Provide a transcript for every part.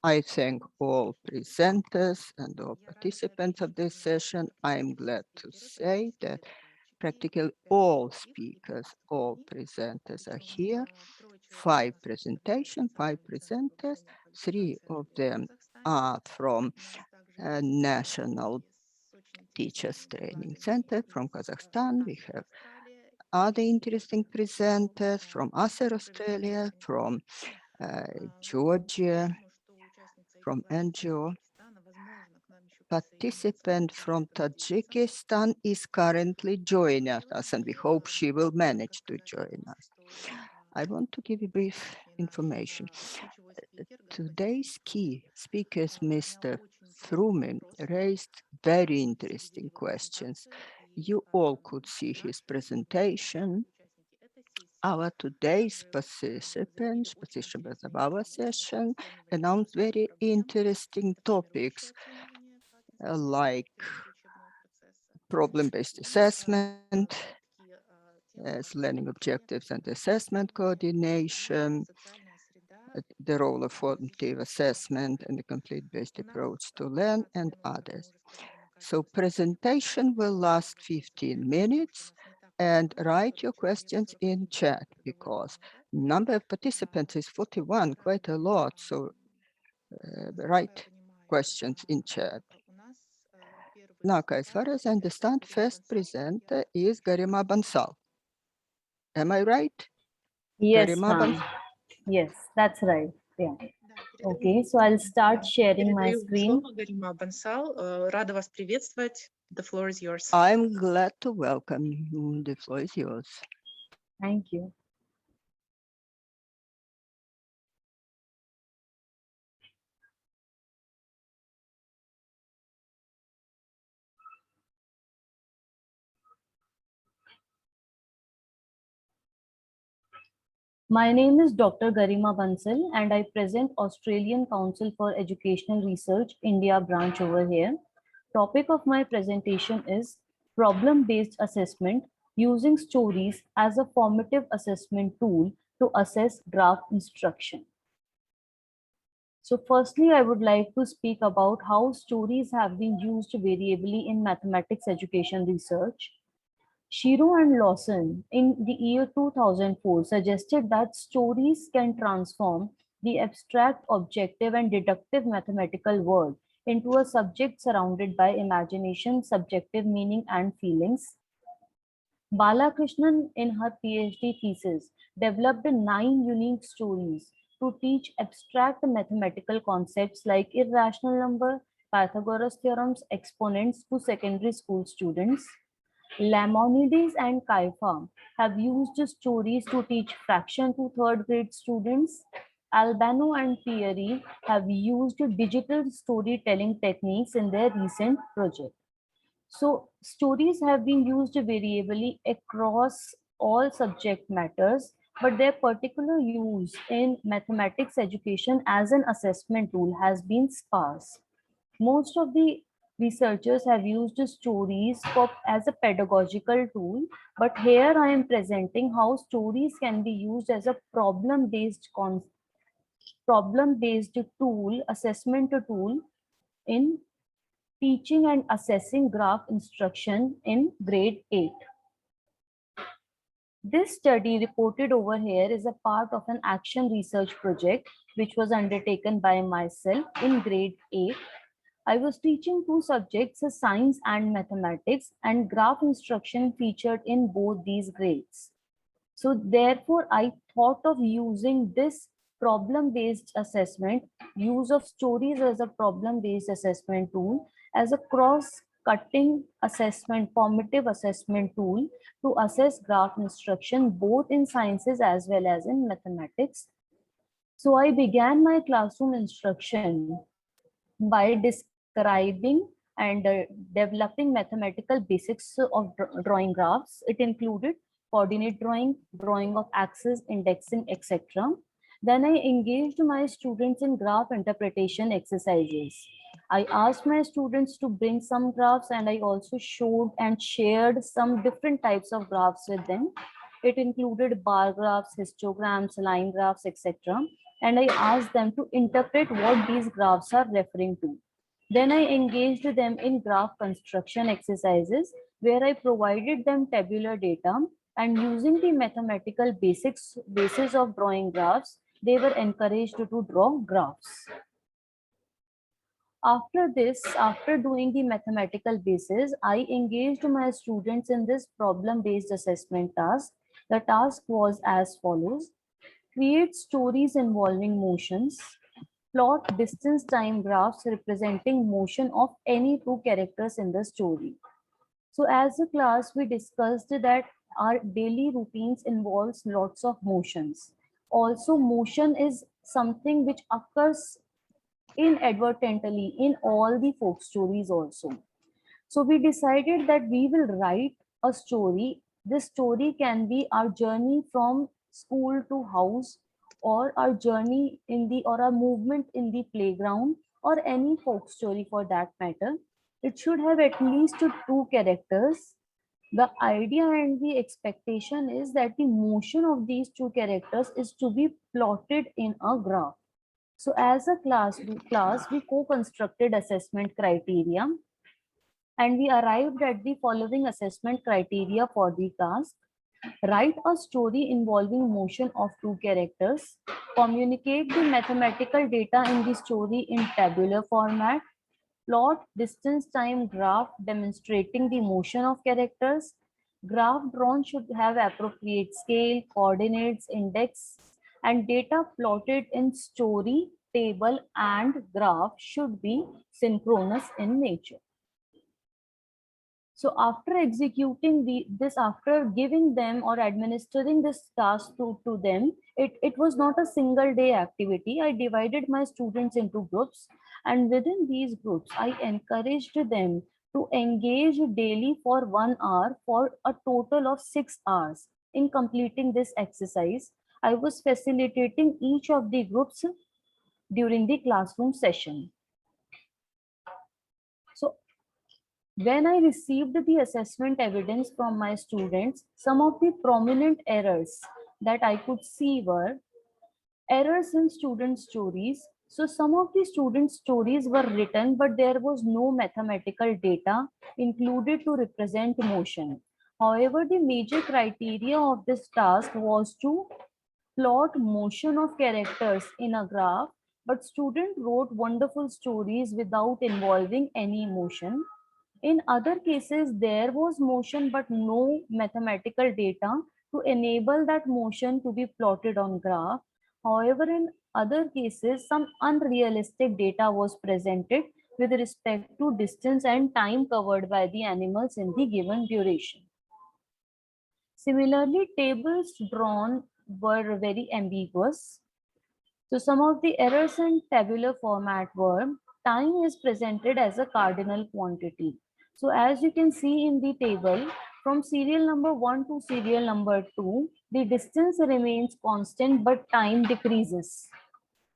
I thank all presenters and all participants of this session. I'm glad to say that practically all speakers, all presenters are here. 5 presenters, 3 of them are from National Teachers Training Center from Kazakhstan. We have other interesting presenters from Acer Australia, from Georgia, from NGO. Participant from Tajikistan is currently joining us, and we hope she will manage to join us. I want to give you brief information. Today's key speakers, Mr. Frumin, raised very interesting questions. You all could see his presentation. Our today's participants of our session announced very interesting topics like problem-based assessment, as learning objectives and assessment coordination, the role of formative assessment and the complete-based approach to learn, and others. So presentation will last 15 minutes, and write your questions in chat because number of participants is 41, quite a lot. So write questions in chat. Now, as far as I understand, first presenter is Garima Bansal. Am I right? Yes, Garima ma'am. Bansal. Yes, that's right. Yeah. Okay, so I'll start sharing my Передаю screen. слово Гарима Бансал. Рада вас приветствовать. The floor is yours. I'm glad to welcome you. The floor is yours. Thank you. My name is Dr. Garima Bansal and I present Australian Council for Educational Research, India branch over here. Topic of my presentation is problem-based assessment using stories as a formative assessment tool to assess graph instruction. So firstly, I would like to speak about how stories have been used variably in mathematics education research. Shiro and Lawson in the year 2004 suggested that stories can transform the abstract, objective, and deductive mathematical world into a subject surrounded by imagination, subjective meaning, and feelings. Balakrishnan, in her PhD thesis, developed 9 unique stories to teach abstract mathematical concepts like irrational number, Pythagoras theorems, exponents to secondary school students. Lamonides and Kaifa have used stories to teach fraction to third grade students. Albano and Pieri have used digital storytelling techniques in their recent project. So stories have been used variably across all subject matters, but their particular use in mathematics education as an assessment tool has been sparse. Most of the researchers have used stories as a pedagogical tool, but here I am presenting how stories can be used as a problem-based tool, assessment tool in teaching and assessing graph instruction in grade 8. This study reported over here is a part of an action research project which was undertaken by myself in grade 8. I was teaching 2 subjects, science and mathematics, and graph instruction featured in both these grades. So therefore, I thought of using this problem-based assessment, use of stories as a problem-based assessment tool, as a cross-cutting assessment, formative assessment tool to assess graph instruction both in sciences as well as in mathematics. So I began my classroom instruction by describing and developing mathematical basics of drawing graphs. It included coordinate drawing, drawing of axes, indexing, etc. Then I engaged my students in graph interpretation exercises. I asked my students to bring some graphs and I also showed and shared some different types of graphs with them. It included bar graphs, histograms, line graphs, etc. and I asked them to interpret what these graphs are referring to. Then I engaged them in graph construction exercises where I provided them tabular data, and using the mathematical basis of drawing graphs, they were encouraged to draw graphs. After this, after doing the mathematical basis, I engaged my students in this problem-based assessment task. The task was as follows: create stories involving motions, plot distance time graphs representing motion of any two characters in the story. So as a class, we discussed that our daily routines involves lots of motions. Also, motion is something which occurs inadvertently in all the folk stories also. So we decided that we will write a story. This story can be our journey from school to house, or our journey in the, or our movement in the playground, or any folk story for that matter. It should have at least two characters. The idea and the expectation is that the motion of these two characters is to be plotted in a graph. So as a we co-constructed assessment criteria, and we arrived at the following assessment criteria for the task. Write a story involving motion of two characters. Communicate the mathematical data in the story in tabular format. Plot distance time graph demonstrating the motion of characters. Graph drawn should have appropriate scale, coordinates, index, and data plotted in story, table, and graph should be synchronous in nature. So after executing after giving them or administering this task to them, it was not a single day activity. I divided my students into groups, and within these groups, I encouraged them to engage daily for 1 hour for a total of 6 hours. In completing this exercise, I was facilitating each of the groups during the classroom session. So when I received the assessment evidence from my students, some of the prominent errors that I could see were errors in student stories. So some of the student stories were written, but there was no mathematical data included to represent motion. However, the major criteria of this task was to plot motion of characters in a graph, but student wrote wonderful stories without involving any motion. In other cases, there was motion but no mathematical data to enable that motion to be plotted on graph. However, in other cases, some unrealistic data was presented with respect to distance and time covered by the animals in the given duration. Similarly, tables drawn were very ambiguous. So some of the errors in tabular format were: time is presented as a cardinal quantity. So as you can see in the table, from serial number 1 to serial number 2, the distance remains constant but time decreases.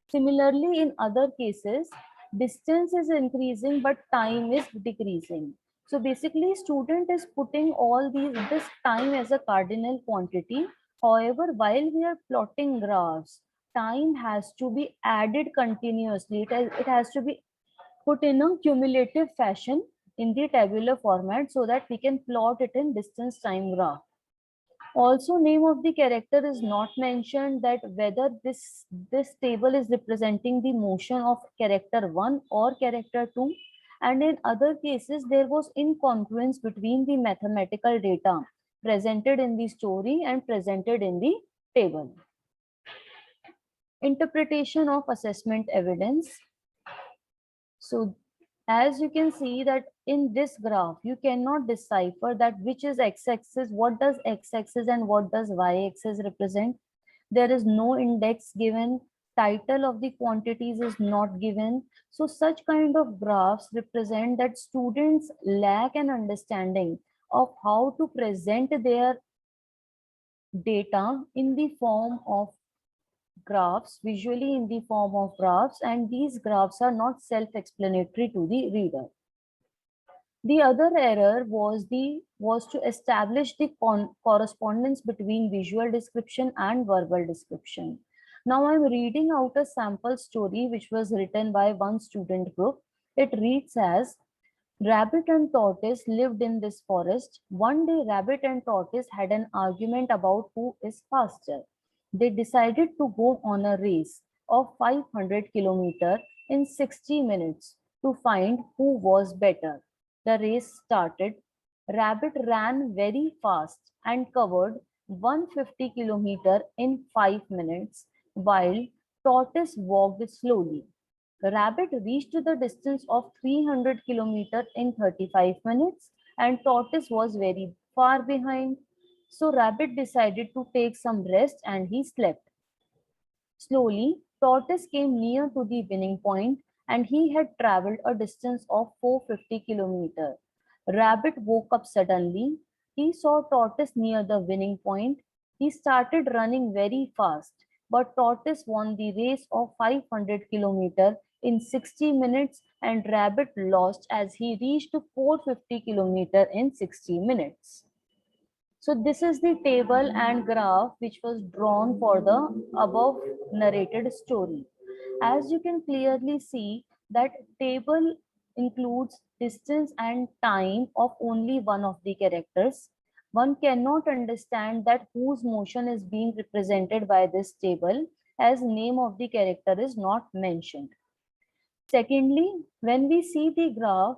Similarly, in other cases, distance is increasing but time is decreasing. So basically, student is putting all this time as a cardinal quantity. However, while we are plotting graphs, time has to be added continuously. It has to be put in a cumulative fashion in the tabular format so that we can plot it in distance time graph. Also, name of the character is not mentioned, that whether this table is representing the motion of character 1 or character 2. And in other cases, there was incongruence between the mathematical data presented in the story and presented in the table. Interpretation of assessment evidence. So as you can see that in this graph, you cannot decipher that which is x-axis, what does x-axis and what does y-axis represent. There is no index given, title of the quantities is not given. So such kind of graphs represent that students lack an understanding of how to present their data in the form of graphs, visually in the form of graphs, and these graphs are not self-explanatory to the reader. The other error was to establish the correspondence between visual description and verbal description. Now I'm reading out a sample story which was written by one student group. It reads as, Rabbit and tortoise lived in this forest. One day, rabbit and tortoise had an argument about who is faster. They decided to go on a race of 500 kilometers in 60 minutes to find who was better. The race started. Rabbit ran very fast and covered 150 kilometers in 5 minutes, while tortoise walked slowly. Rabbit reached the distance of 300 kilometers in 35 minutes and tortoise was very far behind. So rabbit decided to take some rest and he slept. Slowly, tortoise came near to the winning point and he had traveled a distance of 450 kilometers. Rabbit woke up suddenly. He saw tortoise near the winning point. He started running very fast, but tortoise won the race of 500 kilometers in 60 minutes and rabbit lost as he reached 450 kilometers in 60 minutes. So this is the table and graph which was drawn for the above narrated story. As you can clearly see that table includes distance and time of only one of the characters. One cannot understand that whose motion is being represented by this table as name of the character is not mentioned. Secondly, when we see the graph,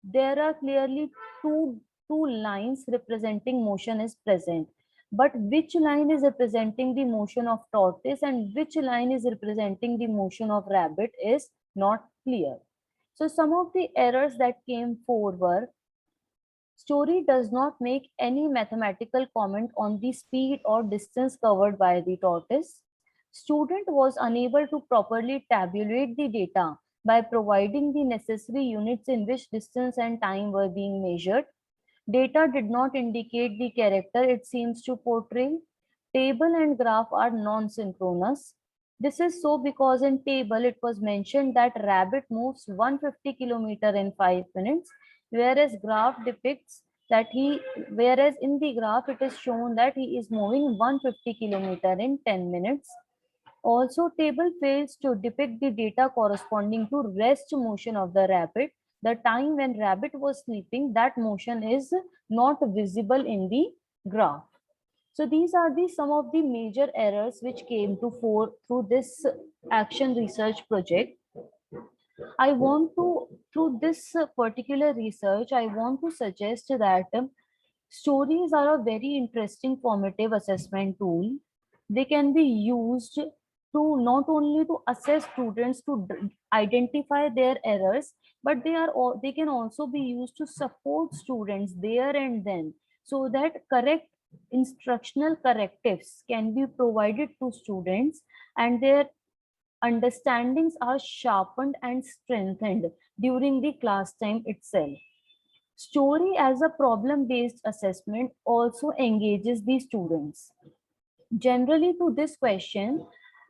there are clearly two lines representing motion is present. But which line is representing the motion of tortoise and which line is representing the motion of rabbit is not clear. So some of the errors that came forward were, story does not make any mathematical comment on the speed or distance covered by the tortoise. Student was unable to properly tabulate the data by providing the necessary units in which distance and time were being measured. Data did not indicate the character it seems to portray. Table and graph are non-synchronous. This is so because in table it was mentioned that rabbit moves 150 kilometers in 5 minutes, whereas whereas in the graph it is shown that he is moving 150 kilometers in 10 minutes. Also, table fails to depict the data corresponding to rest motion of the rabbit. The time when rabbit was sleeping, that motion is not visible in the graph. So these are some of the major errors which came to fore through this action research project. I want to, through this particular research, I want to suggest that stories are a very interesting formative assessment tool. They can be used to not only to assess students to identify their errors, but they can also be used to support students there and then, so that correct instructional correctives can be provided to students and their understandings are sharpened and strengthened during the class time itself. Story as a problem-based assessment also engages the students. Generally, to this question,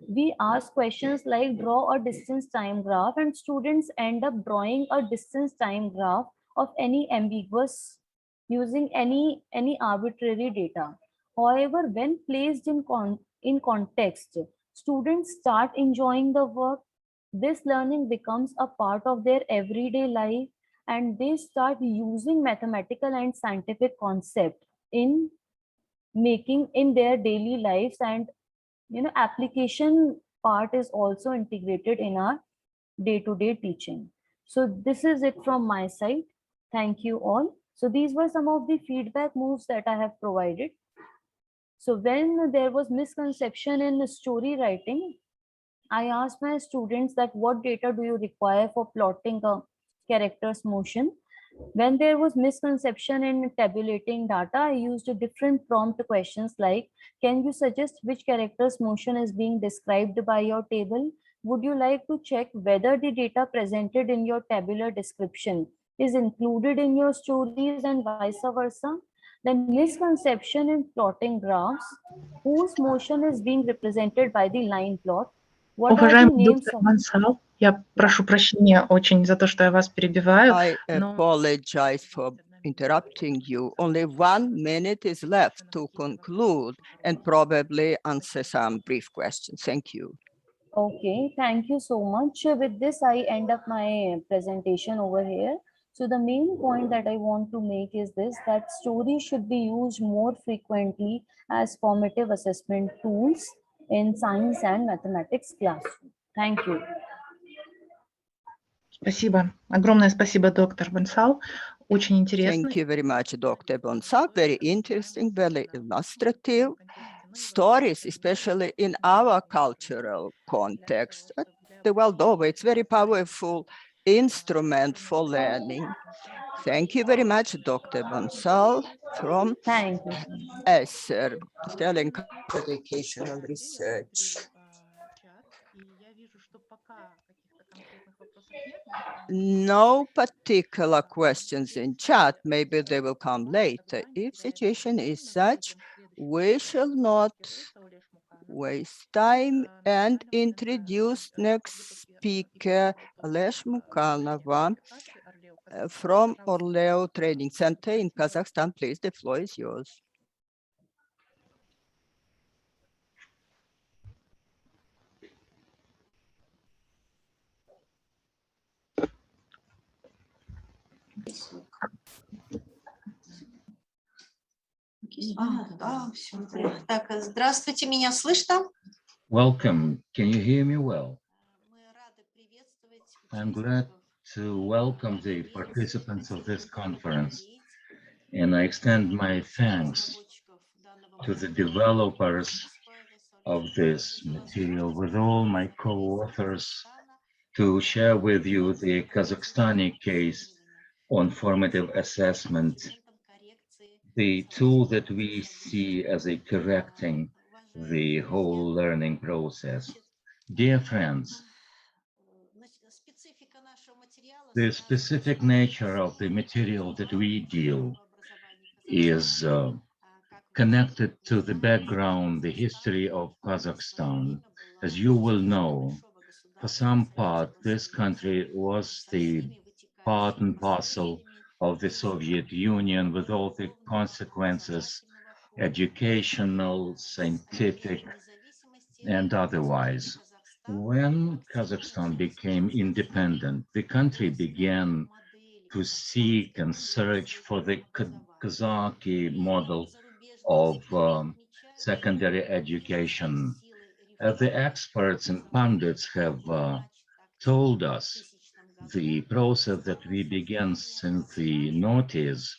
we ask questions like draw a distance time graph, and students end up drawing a distance time graph of any ambiguous using any arbitrary data. However, when placed in context, students start enjoying the work. This learning becomes a part of their everyday life and they start using mathematical and scientific concept in making in their daily lives, and application part is also integrated in our day-to-day teaching. So this is it from my side. Thank you all. So these were some of the feedback moves that I have provided. So when there was misconception in story writing, I asked my students that what data do you require for plotting a character's motion. When there was misconception in tabulating data, I used different prompt questions like, can you suggest which character's motion is being described by your table? Would you like to check whether the data presented in your tabular description is included in your stories and vice versa? Then misconception in plotting graphs, whose motion is being represented by the line plot? What are the Уважаемый names доктор of... Мансал, я прошу прощения очень за то, что я вас перебиваю. I apologize for interrupting you. Only 1 minute is left to conclude and probably answer some brief questions. Thank you. Okay, thank you so much. With this, I end up my presentation over here. So the main point that I want to make is this, that stories should be used more frequently as formative assessment tools in science and mathematics classroom. Thank you. Спасибо. Огромное спасибо, доктор Бонсал. Очень интересно. Thank you very much, Dr. Bonsal. Very interesting, very illustrative stories, especially in our cultural context. The world over, it's very powerful instrument for learning. Thank you very much, Dr. Bonsal from Thank you. ESSER, Australian Educational Research. No particular questions in chat. Maybe they will come later. If situation is such, we shall not waste time and introduce next speaker, Ales Mukanova from Orleo Training Center in Kazakhstan. Please, the floor is yours. Так, здравствуйте, меня слышно? Welcome. Can you hear me well? Мы рады приветствовать I'm glad to welcome the participants of this conference, and I extend my thanks to the developers of this material with all my co-authors to share with you the Kazakhstani case on formative assessment, the tool that we see as a correcting the whole learning process. Dear friends, the specific nature of the material that we deal is connected to the background, the history of Kazakhstan. As you will know, for some part, this country was the part and parcel of the Soviet Union with all the consequences, educational, scientific, and otherwise. When Kazakhstan became independent, the country began to seek and search for the Kazakh model of secondary education. As the experts and pundits have told us, the process that we began since the noughties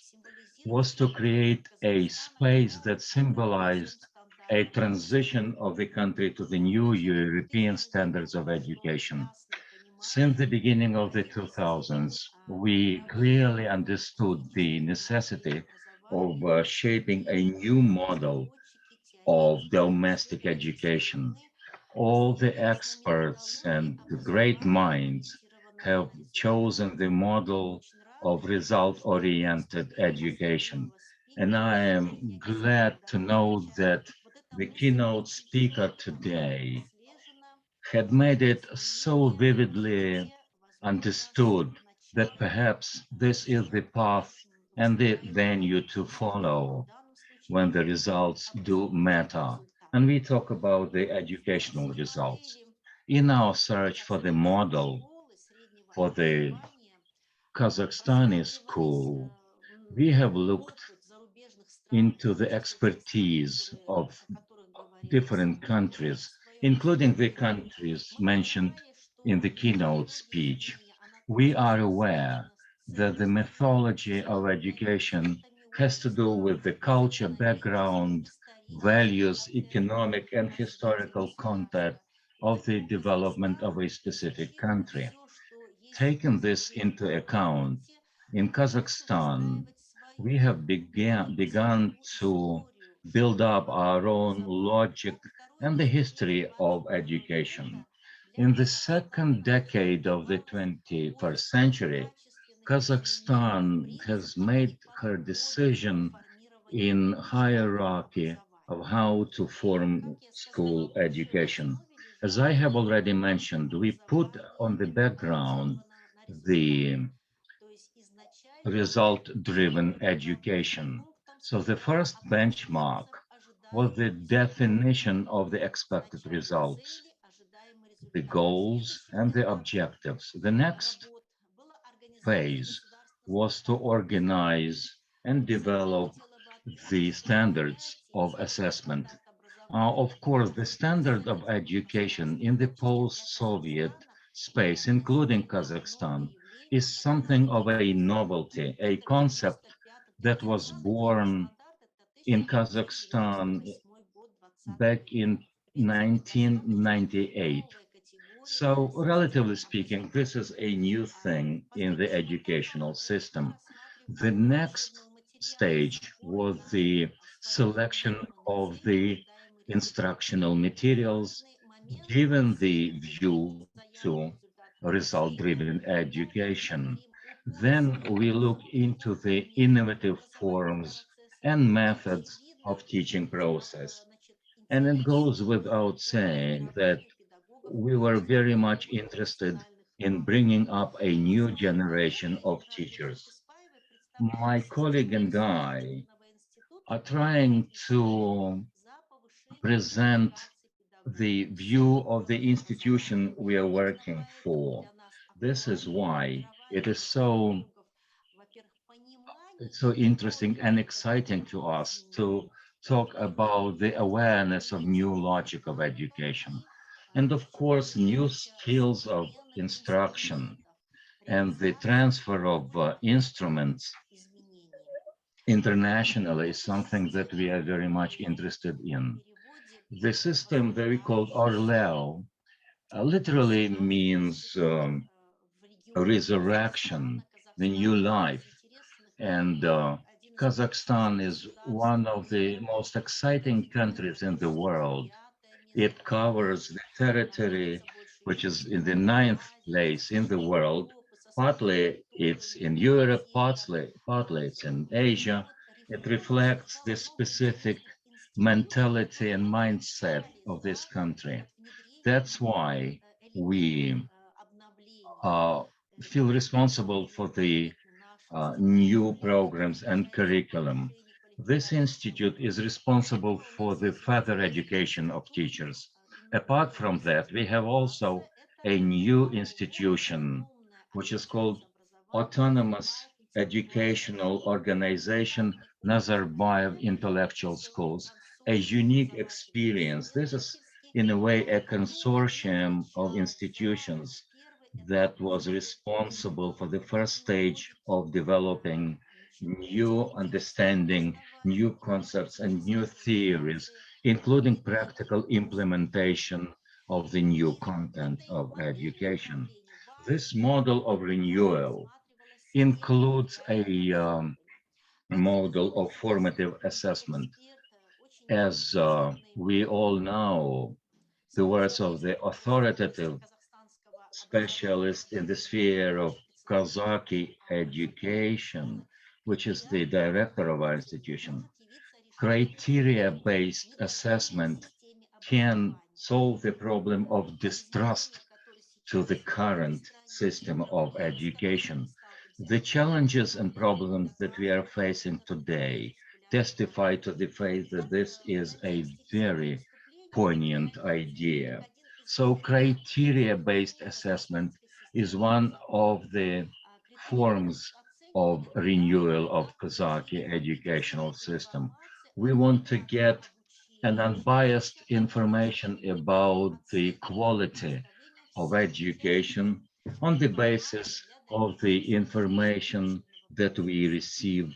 was to create a space that symbolized a transition of the country to the new European standards of education. Since the beginning of the 2000s, we clearly understood the necessity of shaping a new model of domestic education. All the experts and the great minds have chosen the model of result-oriented education. And I am glad to know that the keynote speaker today had made it so vividly understood that perhaps this is the path and the venue to follow when the results do matter. And we talk about the educational results. In our search for the model for the Kazakhstani school, we have looked into the expertise of different countries, including the countries mentioned in the keynote speech. We are aware that the methodology of education has to do with the culture, background, values, economic and historical context of the development of a specific country. Taking this into account, in Kazakhstan, we have begun to build up our own logic and the history of education. In the second decade of the 21st century, Kazakhstan has made her decision in hierarchy of how to form school education. As I have already mentioned, we put on the background the result-driven education. So the first benchmark was the definition of the expected results, the goals and the objectives. The next phase was to organize and develop the standards of assessment. Of course, the standard of education in the post-Soviet space, including Kazakhstan, is something of a novelty, a concept that was born in Kazakhstan back in 1998. So, relatively speaking, this is a new thing in the educational system. The next stage was the selection of the instructional materials, given the view to result-driven education. Then we look into the innovative forms and methods of teaching process. And it goes without saying that we were very much interested in bringing up a new generation of teachers. My colleague and I are trying to present the view of the institution we are working for. This is why it is it's so interesting and exciting to us to talk about the awareness of new logic of education. And of course, new skills of instruction and the transfer of instruments internationally is something that we are very much interested in. The system that we call Orleo literally means resurrection, the new life. And Kazakhstan is one of the most exciting countries in the world. It covers the territory which is in the ninth place in the world. Partly it's in Europe, partly it's in Asia. It reflects the specific mentality and mindset of this country. That's why we uh, feel responsible for the new programs and curriculum. This institute is responsible for the further education of teachers. Apart from that, we have also a new institution, which is called Autonomous Educational Organization Nazarbayev Intellectual Schools, a unique experience. This is, in a way, a consortium of institutions that was responsible for the first stage of developing new understanding, new concepts, and new theories, including practical implementation of the new content of education. This model of renewal includes a model of formative assessment. As we all know, the words of the authoritative specialist in the sphere of Kazaki education, which is the director of our institution. Criteria-based assessment can solve the problem of distrust to the current system of education. The challenges and problems that we are facing today testify to the fact that this is a very poignant idea. So criteria-based assessment is one of the forms of renewal of Kazakh educational system. We want to get an unbiased information about the quality of education on the basis of the information that we receive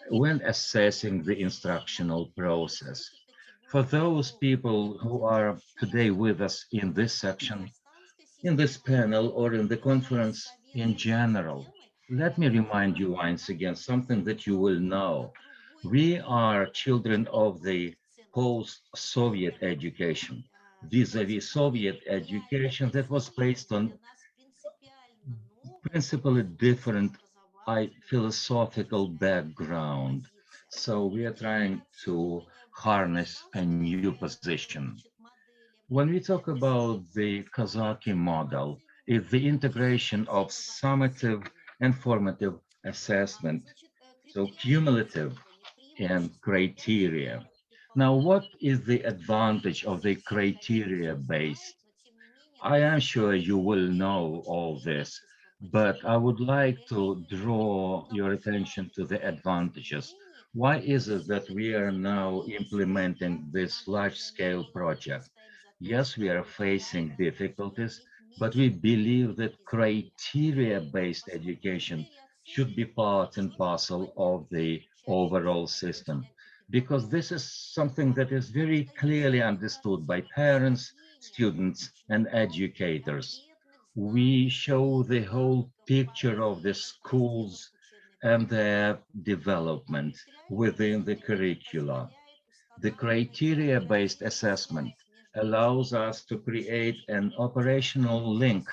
when assessing the instructional process. For those people who are today with us in this section, in this panel, or in the conference in general, let me remind you once again something that you will know. We are children of the post-Soviet education, vis-a-vis Soviet education that was based on principally different philosophical background. So we are trying to harness a new position. When we talk about the Kazaki model, it's the integration of summative and formative assessment, so cumulative and criteria. Now, what is the advantage of the criteria-based? I am sure you will know all this, but I would like to draw your attention to the advantages. Why is it that we are now implementing this large-scale project? Yes, we are facing difficulties, but we believe that criteria-based education should be part and parcel of the overall system, because this is something that is very clearly understood by parents, students, and educators. We show the whole picture of the schools and their development within the curricula. The criteria-based assessment allows us to create an operational link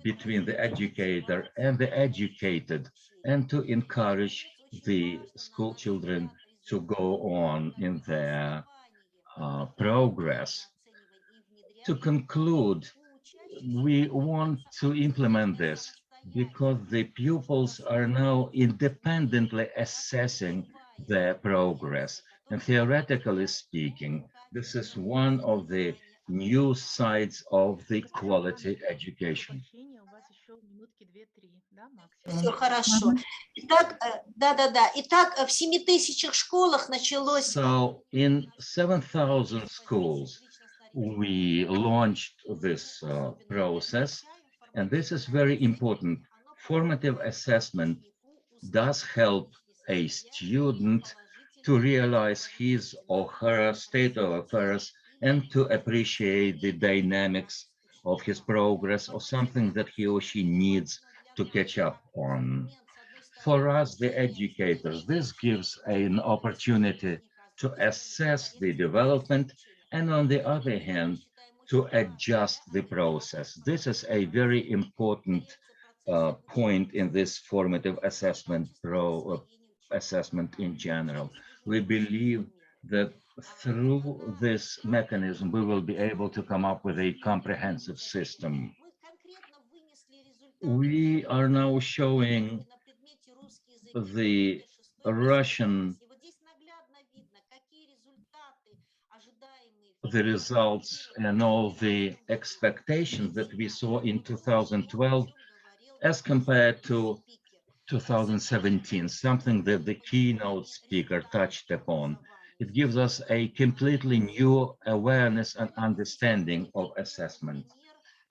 between the educator and the educated, and to encourage the school children to go on in their progress. To conclude, we want to implement this because the pupils are now independently assessing their progress. And theoretically speaking, this is one of the new sides of the quality education. У вас еще минутки 2-3, да, Все максимум? хорошо. Итак, да-да-да. Итак, в 7000 школах началось... So in 7,000 schools, we launched this process, and this is very important. Formative assessment does help a student to realize his or her state of affairs and to appreciate the dynamics of his progress or something that he or she needs to catch up on. For us, the educators, this gives an opportunity to assess the development and, on the other hand, to adjust the process. This is a very important point in this formative assessment in general. We believe that through this mechanism, we will be able to come up with a comprehensive system. We are now showing the Russian the results and all the expectations that we saw in 2012 as compared to 2017, something that the keynote speaker touched upon. It gives us a completely new awareness and understanding of assessment.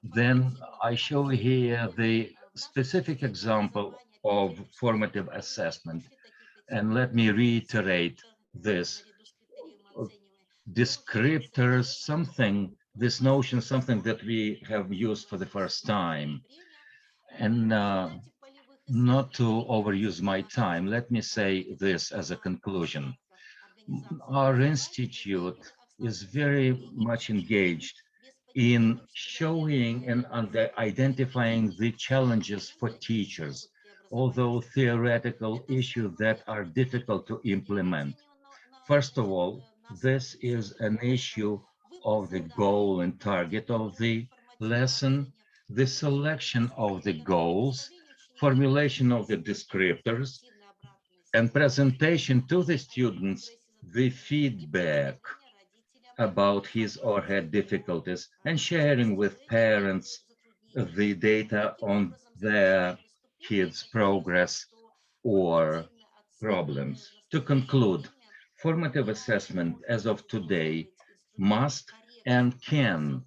Then I show here the specific example of formative assessment. And let me reiterate this. Descriptors, this notion, something that we have used for the first time. And not to overuse my time, let me say this as a conclusion. Our institute is very much engaged in showing and identifying the challenges for teachers, although theoretical issues that are difficult to implement. First of all, this is an issue of the goal and target of the lesson, the selection of the goals, formulation of the descriptors, and presentation to the students the feedback about his or her difficulties, and sharing with parents the data on their kids' progress or problems. To conclude, formative assessment as of today must and can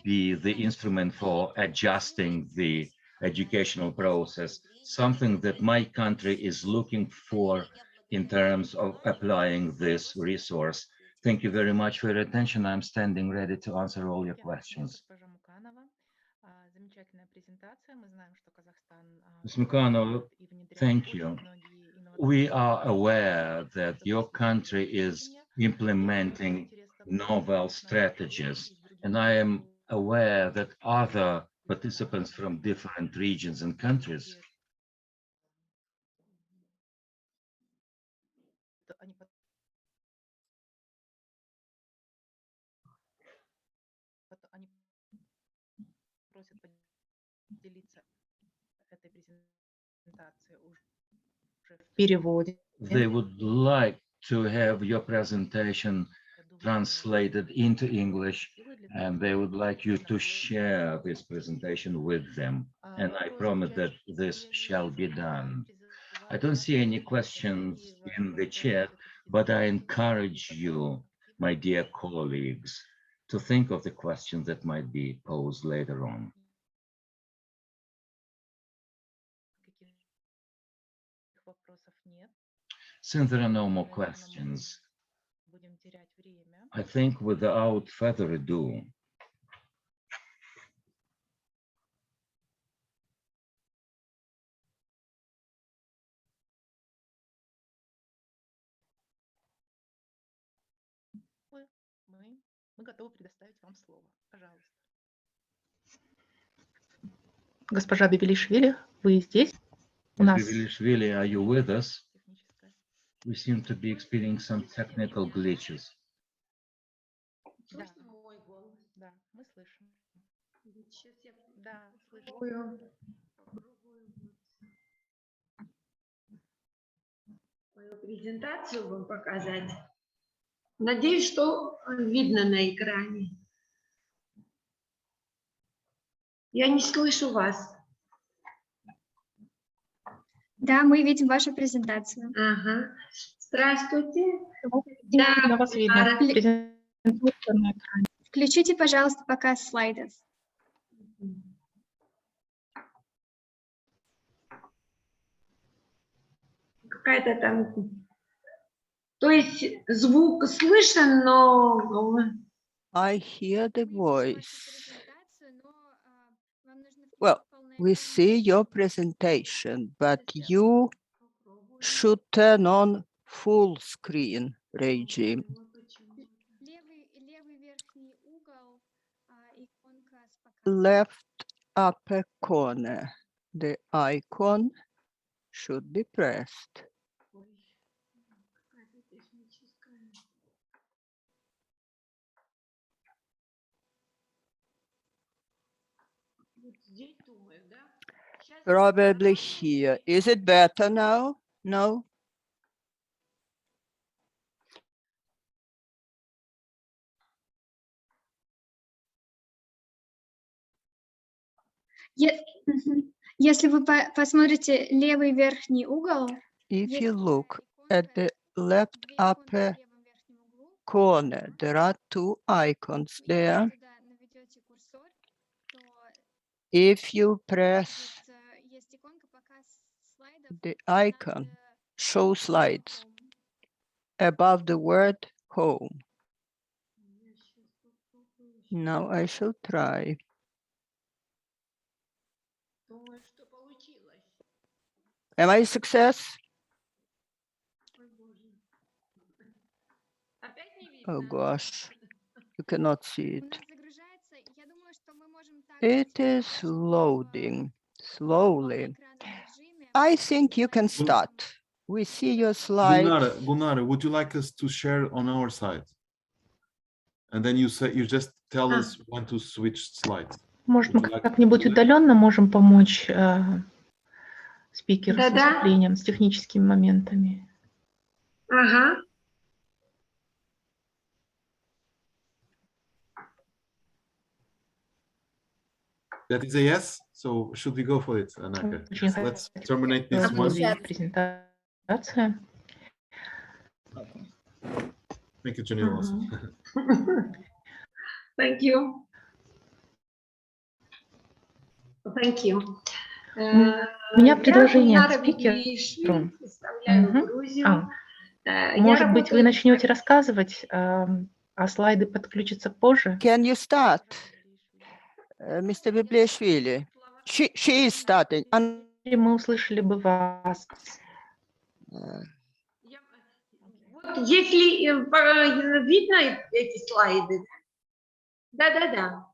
be the instrument for adjusting the educational process, something that my country is looking for in terms of applying this resource. Thank you very much for your attention. I'm standing ready to answer all your questions. Госпожа Муканова. Замечательная презентация. Мы знаем, что Казахстан Ms. Mukhanov, и внедряет thank очень you. многие We инновационные are aware that your country is implementing novel strategies, and I am aware that other participants from different regions and countries они они просят поделиться этой презентацией уже в переводе. They would like to have your presentation translated into English, and they would like you to share this presentation with them. And I promise that this shall be done. I don't see any questions in the chat, but I encourage you, my dear colleagues, to think of the questions that might be posed later on. Каких вопросов нет, Since there are no more наверно, мы questions, будем терять время. I think without further ado, Мы готовы предоставить вам слово. Пожалуйста. Госпожа Бибелишвили, вы здесь? У нас Bibilishvili, are you with us? техническая. We seem to be experiencing some technical glitches. Да, Слышно мой голос? да, мы слышим. Сейчас я Да, слышим. попробую мою презентацию вам показать. Надеюсь, что видно на экране. Я не слышу вас. Да, мы видим вашу презентацию. Ага. Здравствуйте. Да, вас видно. Ара. Презентация на экране. Включите, пожалуйста, показ слайдов. Какая-то там... То есть звук слышен, но... I hear the Мы видим вашу voice. презентацию, но, вам нужно Well, включить полный We экран. see your presentation, but you should turn on full screen regime. Левый верхний угол, иконка с показом. Left upper corner, the icon should be pressed. Probably here. Is it better now? No? Мгм. Если вы посмотрите левый верхний угол, If есть you такая look иконка, at the left две иконки upper в левом верхнем углу. corner, there are two icons Если there. вы туда наведете курсор, то If you press есть иконка показ слайдов the над, icon, show словом slides home. above the word home. Now I shall try. Думаю, что получилось. Am I a success? Ой, Боже. Опять не видно? Oh gosh, you cannot see У it. нас загружается. Я думаю, что мы можем также It is loading slowly. полноэкранном режиме. I think you can start. We see your Gulnara, slides. Gulnara, would you like us to share on our side? And then you just tell us when to switch slides. Может, мы Would you like как-нибудь to do that? удаленно можем помочь спикеру с Да-да. выступлением, с техническими моментами? Ага. That is a yes. So should we go for it, Anaka? Очень Let's terminate this хотелось бы one. увидеть презентацию. Make it Janil also. Thank you. Thank you. У меня предложение Я Гульнара спикеру. Бибилишвили, представляю Мгм. Грузию. Я Может быть, вы работаю начнете рассказывать, а слайды подключатся позже? Can you start, Mr. Bibliashvili? She is starting. Или мы услышали бы вас? Вот если видно эти слайды. Да.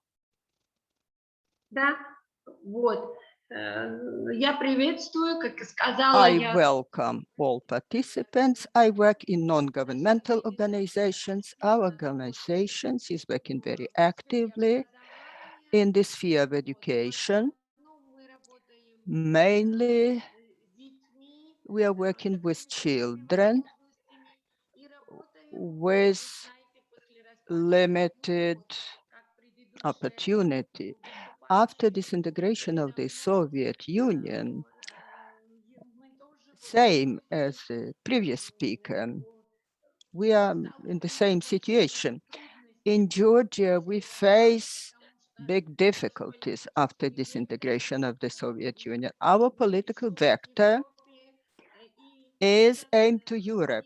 Да, вот. Я приветствую, как и сказала I я. welcome all participants. I work in non-governmental organizations. Our organization is working very actively in the sphere of education. Mainly, we are working with children with limited opportunity. After disintegration of the Soviet Union, same as the previous speaker, we are in the same situation. In Georgia, we face big difficulties after disintegration of the Soviet Union. Our political vector is aimed to Europe.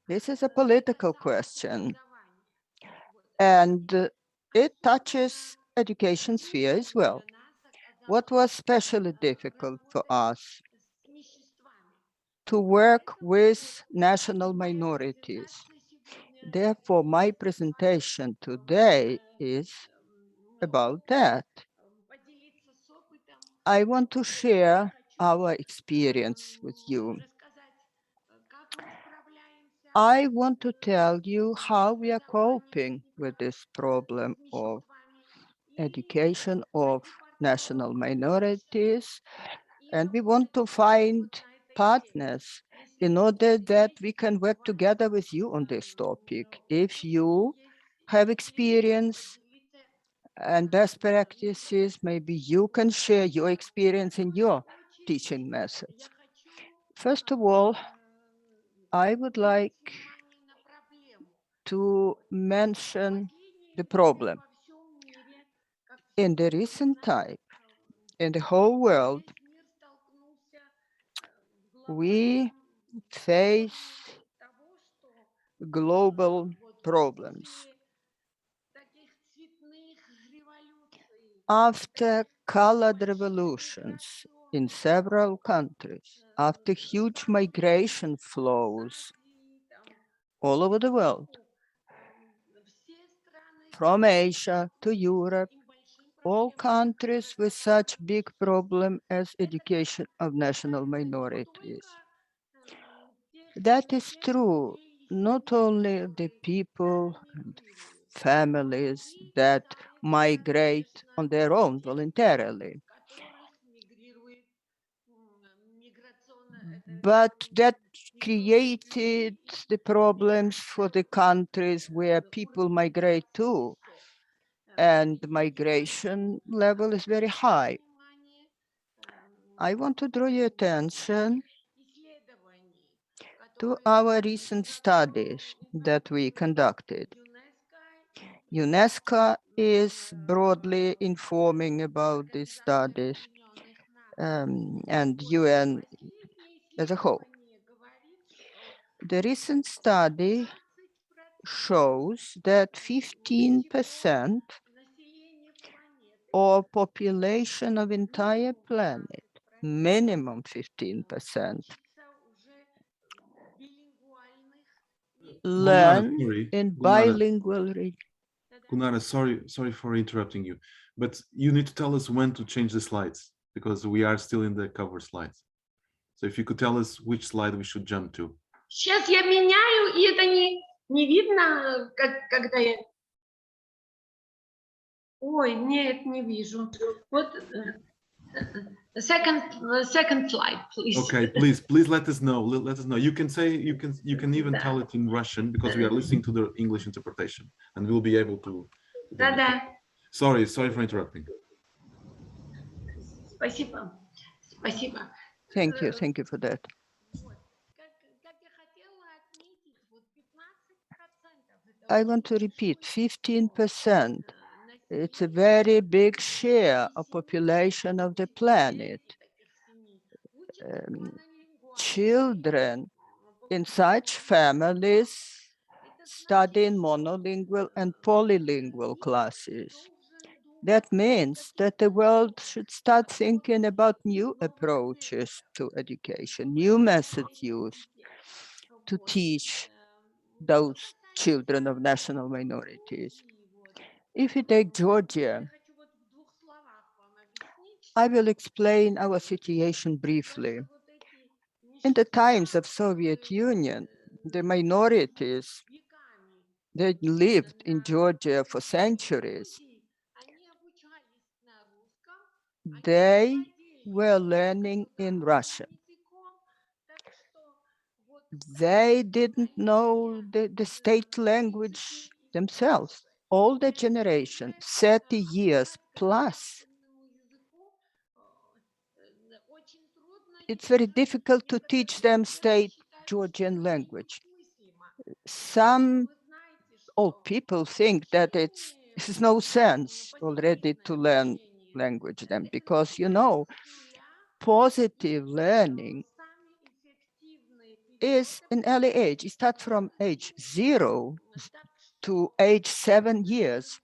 This is a political question, and it touches education sphere as well. What was especially difficult for us? To work with national minorities. Therefore, my presentation today is about that. I want to share our experience with you. I want to tell you how we are coping with this problem of education of national minorities, and we want to find partners in order that we can work together with you on this topic. If you have experience and best practices, maybe you can share your experience in your teaching methods. First of all, I would like to mention the problem. In the recent time, in the whole world, we face global problems. After colored revolutions in several countries, after huge migration flows all over the world, from Asia to Europe, all countries with such big problem as education of national minorities. That is true, not only the people and families that migrate on their own voluntarily, but that created the problems for the countries where people migrate to, and the migration level is very high. I want to draw your attention to our recent studies that we conducted. UNESCO is broadly informing about these studies, and UN as a whole. The recent study shows that 15% of population of entire planet, minimum 15%, learn in bilingual region. Gulnara, sorry for interrupting you, but you need to tell us when to change the slides because we are still in the cover slides. So if you could tell us which slide we should jump to. Сейчас я меняю, и это не видно, когда я... Ой, нет, не вижу. Вот, second slide, please. Okay, please let us know. Let us know. You can say, you can even tell it in Russian because we are listening to the English interpretation and we'll be able to. Да-да. Sorry for interrupting. Спасибо. Thank you for that. I want to repeat, 15%. It's a very big share of population of the planet. Children in such families study in monolingual and polylingual classes. That means that the world should start thinking about new approaches to education, new methods used to teach those children of national minorities. If you take Georgia, I will explain our situation briefly. In the times of Soviet Union, the minorities that lived in Georgia for centuries, they were learning in Russian. They didn't know the state language themselves. Older generation, 30 years plus, it's very difficult to teach them state Georgian language. Some old people think that it's no sense already to learn language then, because positive learning is an early age. It starts from age 0 to age 7 years.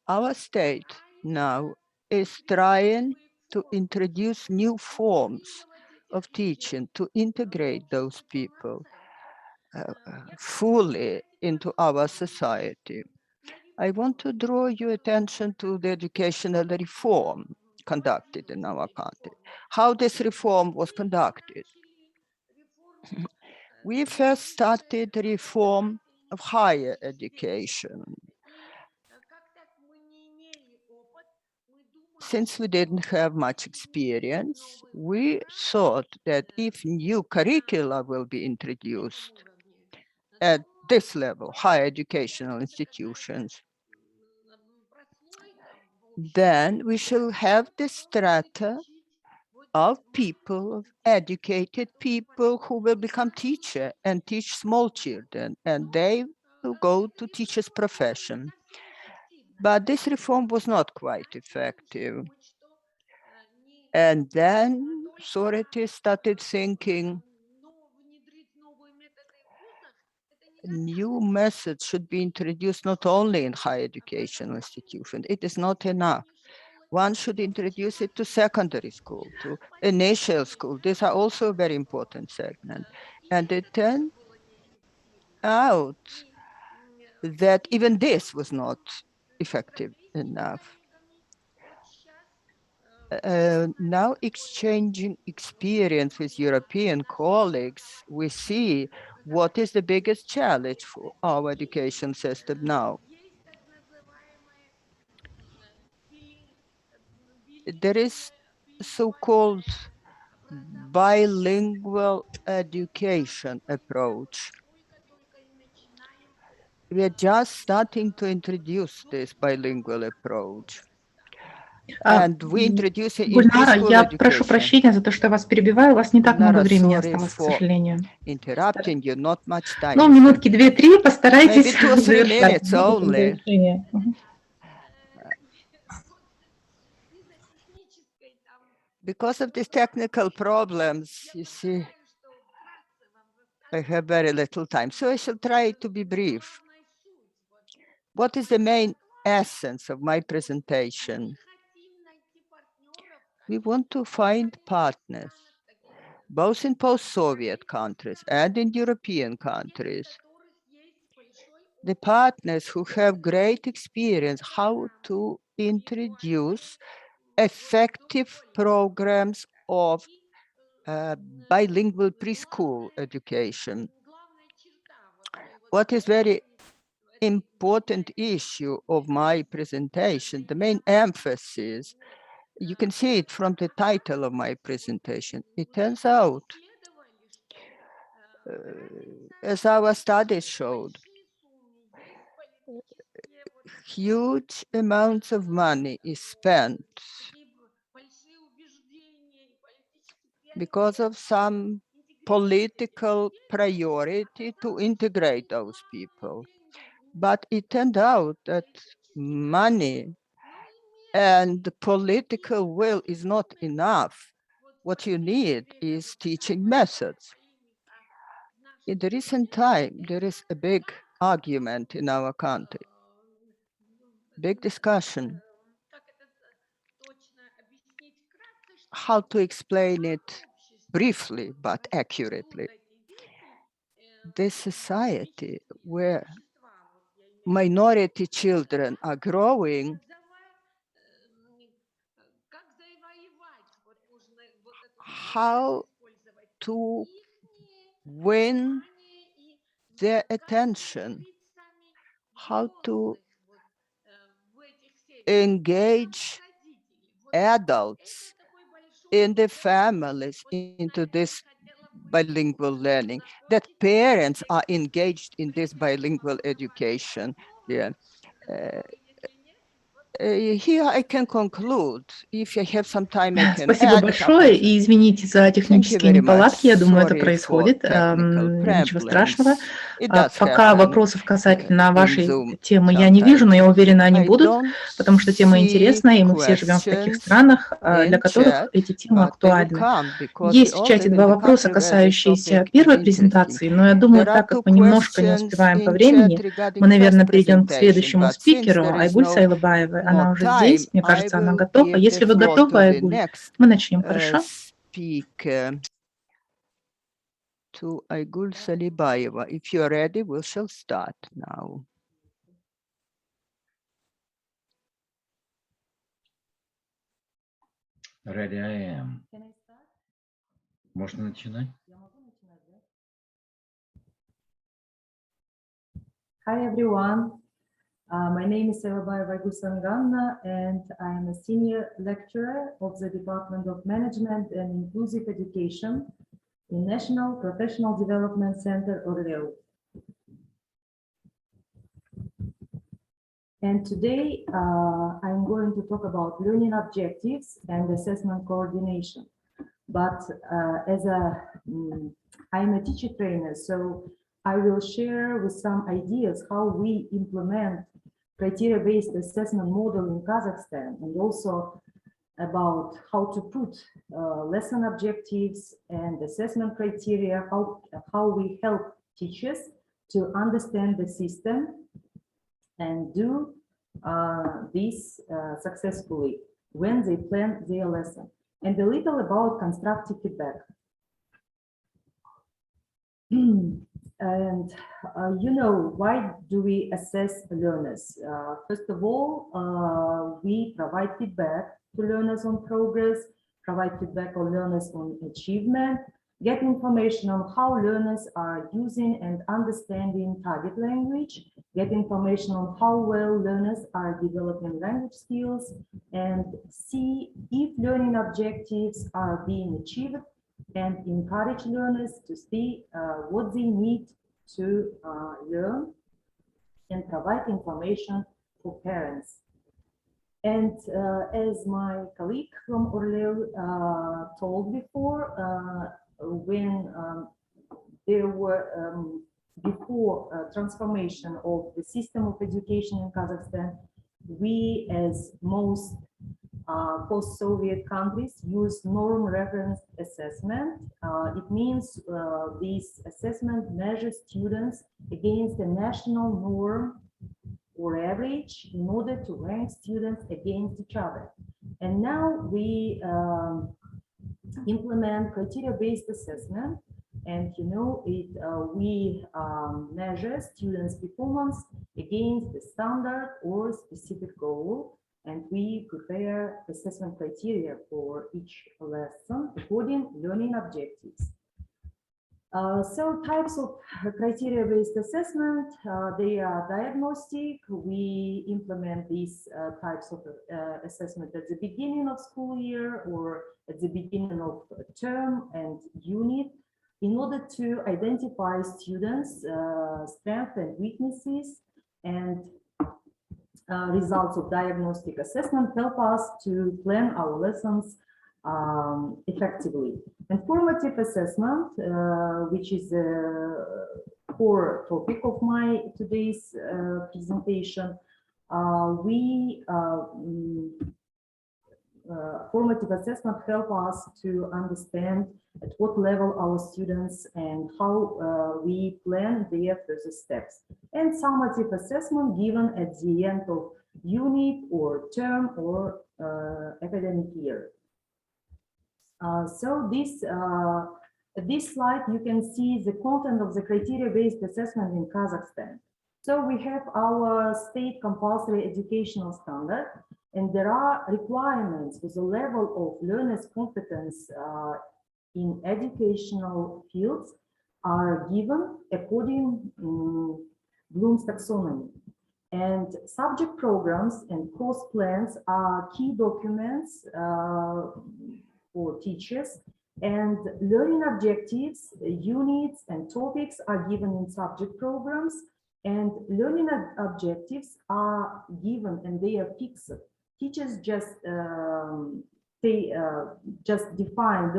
Our state now is trying to introduce new forms of teaching to integrate those people fully into our society. I want to draw your attention to the educational reform conducted in our country. How this reform was conducted. We first started reform of higher education. Since we didn't have much experience, we thought that if new curricula will be introduced at this level, higher educational institutions, then we shall have the strata of people, of educated people who will become teacher and teach small children, and they will go to teacher's profession. But this reform was not quite effective. And then authorities started thinking new methods should be introduced not only in higher educational institutions. It is not enough. One should introduce it to secondary school, to initial school. These are also a very important segment. And it turned out that even this was not effective enough. Now exchanging experience with European colleagues, we see what is the biggest challenge for our education system now. There is so-called bilingual education approach. We are just starting to introduce this bilingual approach. And we introduce it in Гульнара, preschool я прошу education. прощения за то, что я вас перебиваю. У вас не так много Gulnara, времени sorry осталось, к for сожалению. interrupting you, not much time. Ну, минутки 2-3, постарайтесь Maybe 2 or 3 завершать. minutes only. Завершение. Because of these technical problems, you see, I have very little time, so I shall try to be brief. What is the main essence of my presentation? We want to find partners, both in post-Soviet countries and in European countries. The partners who have great experience how to introduce effective programs of bilingual preschool education. What is very important issue of my presentation, the main emphasis, you can see it from the title of my presentation. It turns out, as our studies showed, huge amounts of money is spent because of some political priority to integrate those people. But it turned out that money and the political will is not enough. What you need is teaching methods. In the recent time, there is a big argument in our country, big discussion, how to explain it briefly but accurately. This society where minority children are growing, how to win their attention, how to engage adults in the families into this bilingual learning, that parents are engaged in this bilingual education. Yeah. Here I can conclude. If I have some time, I can Спасибо add a couple большое of и извините за технические very неполадки. Я much. думаю, это Sorry for происходит. technical Ничего страшного. It does Пока happen вопросов касательно in вашей Zoom темы я не вижу, но я уверена, они I будут, don't потому что тема see интересная, и мы все живем в таких questions странах, для in которых chat, эти темы but they will актуальны. come because Есть we в all чате live in два the вопроса, country where this касающиеся topic первой is interesting. презентации, но я думаю, There are так как two мы немножко не questions успеваем по in времени, chat regarding мы, наверное, first перейдем к presentation, следующему but since спикеру, there is Айгуль no Сайлыбаевой. Она more уже time, здесь, мне I кажется, она will готова. give Если the вы floor готовы, to the Айгуль, next мы начнем, хорошо? speaker, to Aygul Salibayeva. If you're ready, we shall start now. Ready I am. Можно начинать? Hi everyone, my name is Salibayeva Aygul Sanganna and I am a senior lecturer of the Department of Management and Inclusive Education in National Professional Development Center Orleu. And today I'm going to talk about learning objectives and assessment coordination. But I'm a teacher trainer, so I will share with some ideas how we implement criteria-based assessment model in Kazakhstan, and also about how to put lesson objectives and assessment criteria, how we help teachers to understand the system and do this successfully when they plan their lesson. And a little about constructive feedback. And you know, why do we assess learners? First of all, we provide feedback to learners on progress, provide feedback on learners on achievement, get information on how learners are using and understanding target language, get information on how well learners are developing language skills, and see if learning objectives are being achieved, and encourage learners to see what they need to learn, and provide information for parents. And as my colleague from Orleu told before, when there were before transformation of the system of education in Kazakhstan, we, as most post-Soviet countries, use norm reference assessment. It means this assessment measures students against a national norm or average in order to rank students against each other. And now we implement criteria-based assessment, and you know it. We measure students' performance against the standard or specific goal, and we prepare assessment criteria for each lesson according to learning objectives. So types of criteria-based assessment, they are diagnostic. We implement these types of assessment at the beginning of school year or at the beginning of a term and unit in order to identify students' strengths and weaknesses, and results of diagnostic assessment help us to plan our lessons effectively. And formative assessment, which is a core topic of my today's presentation, formative assessment help us to understand at what level our students and how we plan their further steps. And summative assessment given at the end of unit or term or academic year. So this slide, you can see the content of the criteria-based assessment in Kazakhstan. So we have our state compulsory educational standard, and there are requirements for the level of learners' competence in educational fields are given according to Bloom's taxonomy. And subject programs and course plans are key documents for teachers, and learning objectives, units, and topics are given in subject programs, and learning objectives are given and they are fixed. Teachers just define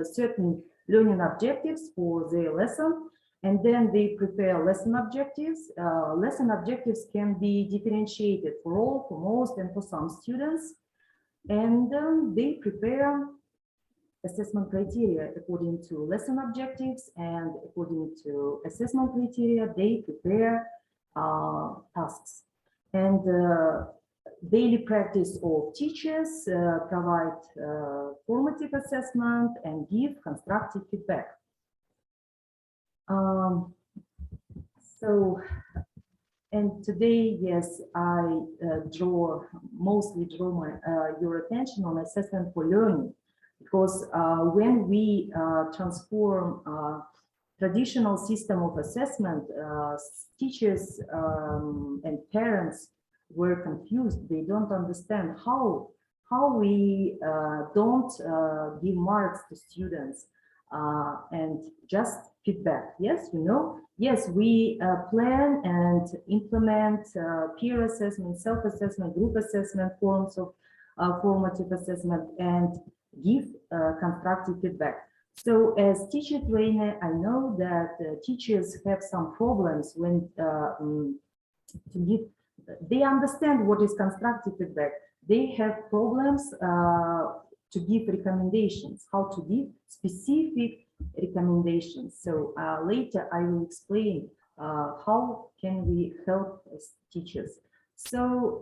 certain learning objectives for their lesson, and then they prepare lesson objectives. Lesson objectives can be differentiated for all, for most, and for some students. And they prepare assessment criteria according to lesson objectives, and according to assessment criteria, they prepare tasks. And daily practice of teachers provide formative assessment and give constructive feedback. And today, yes, I mostly draw your attention on assessment for learning, because when we transform traditional system of assessment, teachers and parents were confused. They don't understand how we don't give marks to students and just feedback. Yes, yes, we plan and implement peer assessment, self-assessment, group assessment, forms of formative assessment, and give constructive feedback. So as teacher trainer, I know that teachers have some problems when they understand what is constructive feedback. They have problems to give recommendations, how to give specific recommendations. So later I will explain how can we help as teachers. So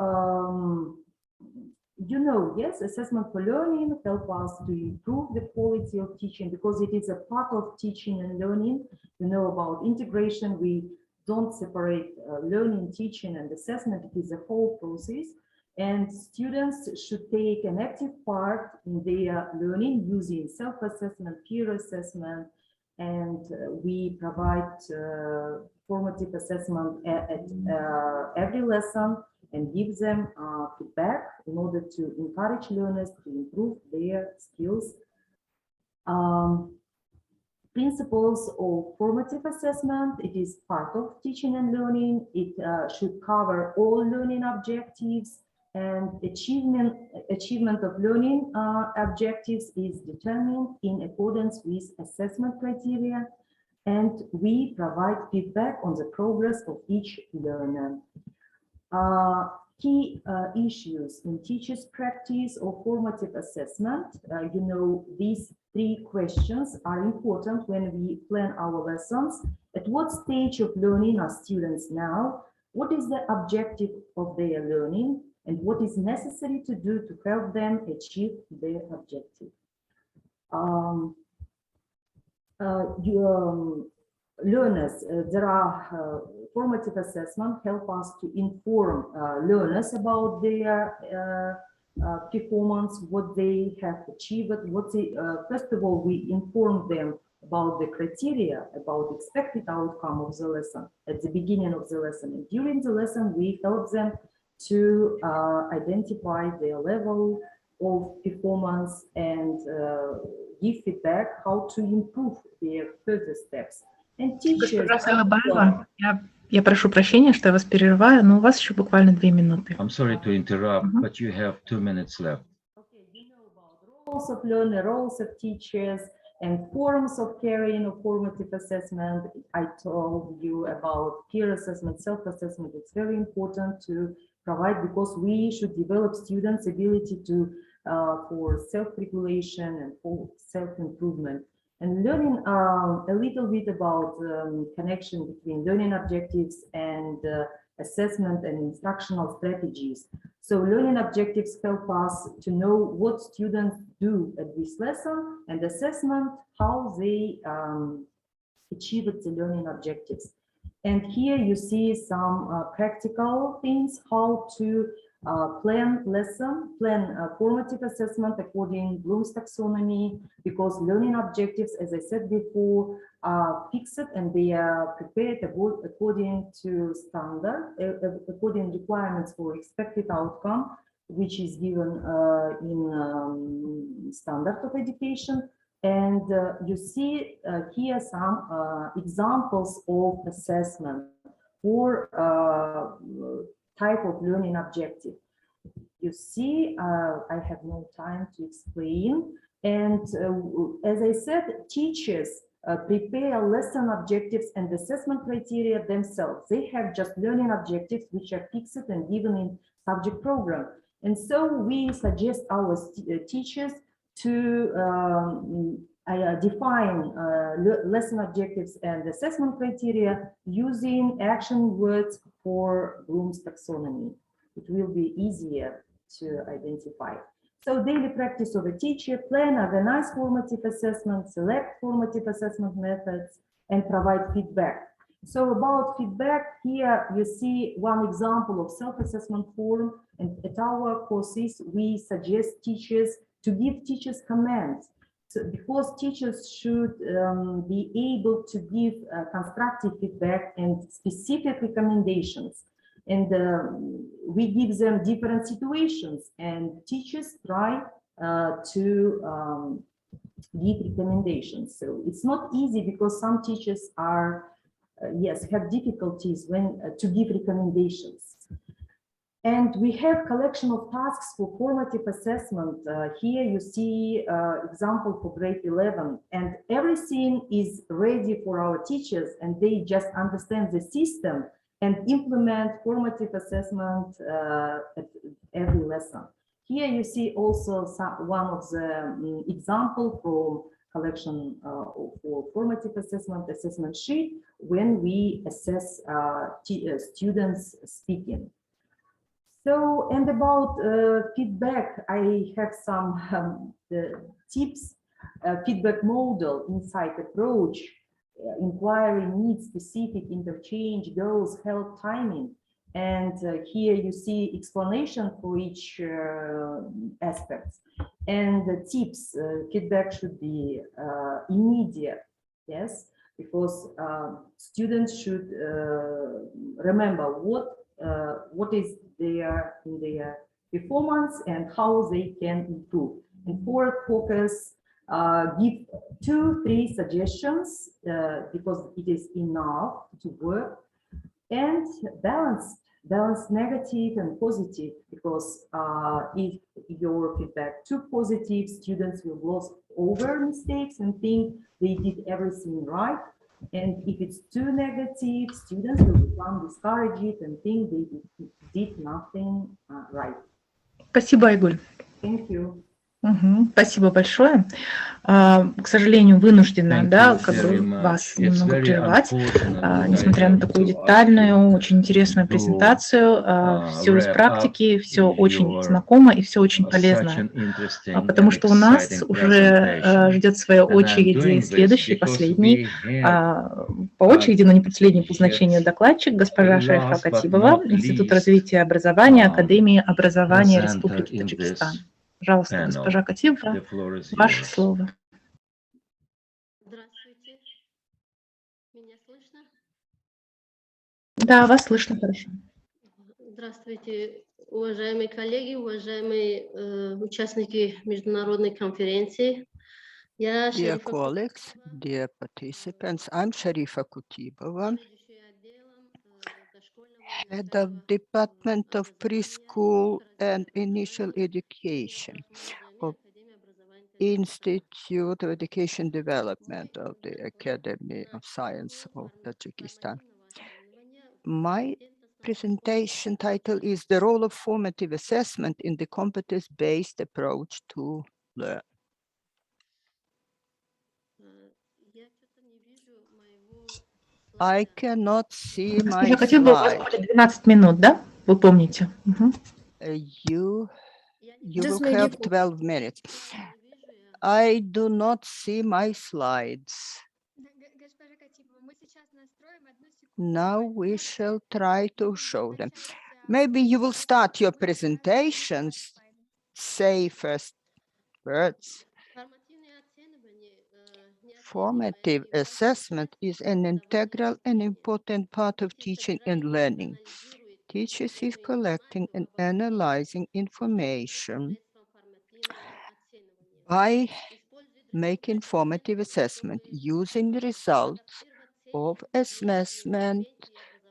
yes, assessment for learning help us to improve the quality of teaching, because it is a part of teaching and learning. About integration, we don't separate learning, teaching, and assessment. It is a whole process, and students should take an active part in their learning using self-assessment, peer assessment, and we provide formative assessment at every lesson and give them feedback in order to encourage learners to improve their skills. Principles of formative assessment, it is part of teaching and learning. It should cover all learning objectives, and achievement of learning objectives is determined in accordance with assessment criteria, and we provide feedback on the progress of each learner. Key issues in teachers' practice of formative assessment. These 3 questions are important when we plan our lessons. At what stage of learning are students now? What is the objective of their learning? And what is necessary to do to help them achieve their objective? Learners, there are formative assessment help us to inform learners about their performance, what they have achieved, first of all, we inform them about the criteria, about expected outcome of the lesson at the beginning of the lesson. And during the lesson, we help them to identify their level of performance and give feedback how to improve their further steps. And teachers... Я прошу прощения, что я вас перерываю, но у вас еще буквально 2 минуты. I'm sorry to interrupt, but you have 2 minutes left. Okay, about roles of learner, roles of teachers, and forms of carrying of formative assessment. I told you about peer assessment, self-assessment. It's very important to provide, because we should develop students' ability to for self-regulation and for self-improvement. And learning a little bit about connection between learning objectives and assessment and instructional strategies. So learning objectives help us to know what students do at this lesson, and assessment, how they achieve the learning objectives. And here you see some practical things, how to plan formative assessment according Bloom's taxonomy, because learning objectives, as I said before, are fixed and they are prepared according to standard, according requirements for expected outcome, which is given in standard of education. And you see here some examples of assessment for type of learning objective. You see, I have no time to explain. And as I said, teachers prepare lesson objectives and assessment criteria themselves. They have just learning objectives which are fixed and given in subject program. And so we suggest our teachers to define lesson objectives and assessment criteria using action words for Bloom's taxonomy. It will be easier to identify. So daily practice of a teacher: plan, organize formative assessment, select formative assessment methods, and provide feedback. So about feedback, here you see one example of self-assessment form. And at our courses, we suggest teachers to give teachers comments. So because teachers should be able to give constructive feedback and specific recommendations. And we give them different situations, and teachers try to give recommendations. So it's not easy because some teachers are, yes, have difficulties when to give recommendations. And we have collection of tasks for formative assessment. Here you see example for grade 11, and everything is ready for our teachers, and they just understand the system and implement formative assessment at every lesson. Here you see also one of the example from collection for formative assessment sheet when we assess students speaking. So, and about feedback, I have some tips. Feedback model, insight approach, inquiry, needs, specific, interchange, goals, help, timing. And here you see explanation for each aspect. And the tips, feedback should be immediate, yes, because students should remember what is their performance and how they can improve. And for focus, give 2-3 suggestions because it is enough to work, and balance negative and positive, because if your feedback too positive, students will gloss over mistakes and think they did everything right. And if it's too negative, students will become discouraged and think they did nothing right. Спасибо, Айгуль. Thank you. Спасибо большое. К сожалению, вынуждена, да, как бы вас It's немного very прервать, unfortunate that I несмотря на have такую to детальную, очень интересную презентацию. Все из wrap практики, все очень your знакомо и все очень such полезно. an interesting Потому and что у нас exciting уже presentation. ждет своя And I'm очередь doing и this следующий, because последний, we have по очереди, но не последний по yet значению докладчик, госпожа Шайха last but Катибова, not Институт least, развития и образования Академии образования presenter Республики in Таджикистан. this Пожалуйста, panel. госпожа Катибова, The floor is ваше yours. слово. Здравствуйте. Меня слышно? Да, вас слышно хорошо. Здравствуйте, уважаемые коллеги, уважаемые участники международной конференции. Я Dear Шарифа colleagues, Кутибова, dear participants, I'm Sharifa Kutibova, заведующая отделом дошкольного и head of начального Department of образования Preschool and Института Initial развития Education образования of Академии образования Таджикистана. Institute of Education Development of the Мой Academy of доклад Science of Tajikistan. нормативного оценивания My компетентностного presentation title is The Role of Formative Assessment in the Competence-Based Approach to Learn. Я что-то не вижу моего I слайда. cannot see my Госпожа Катибова, у вас slide. будет 12 минут, да? Вы помните? You Я не will Just wait, have 12 minutes. вижу, я I do not see my slides. Госпожа Катибова, мы сейчас настроим, одну секунду. Now we shall try to show them. Maybe you will start your presentations, say first words. Formative assessment is an integral and important part of teaching and learning. Teachers is collecting and analyzing information by making formative assessment, using the results of assessment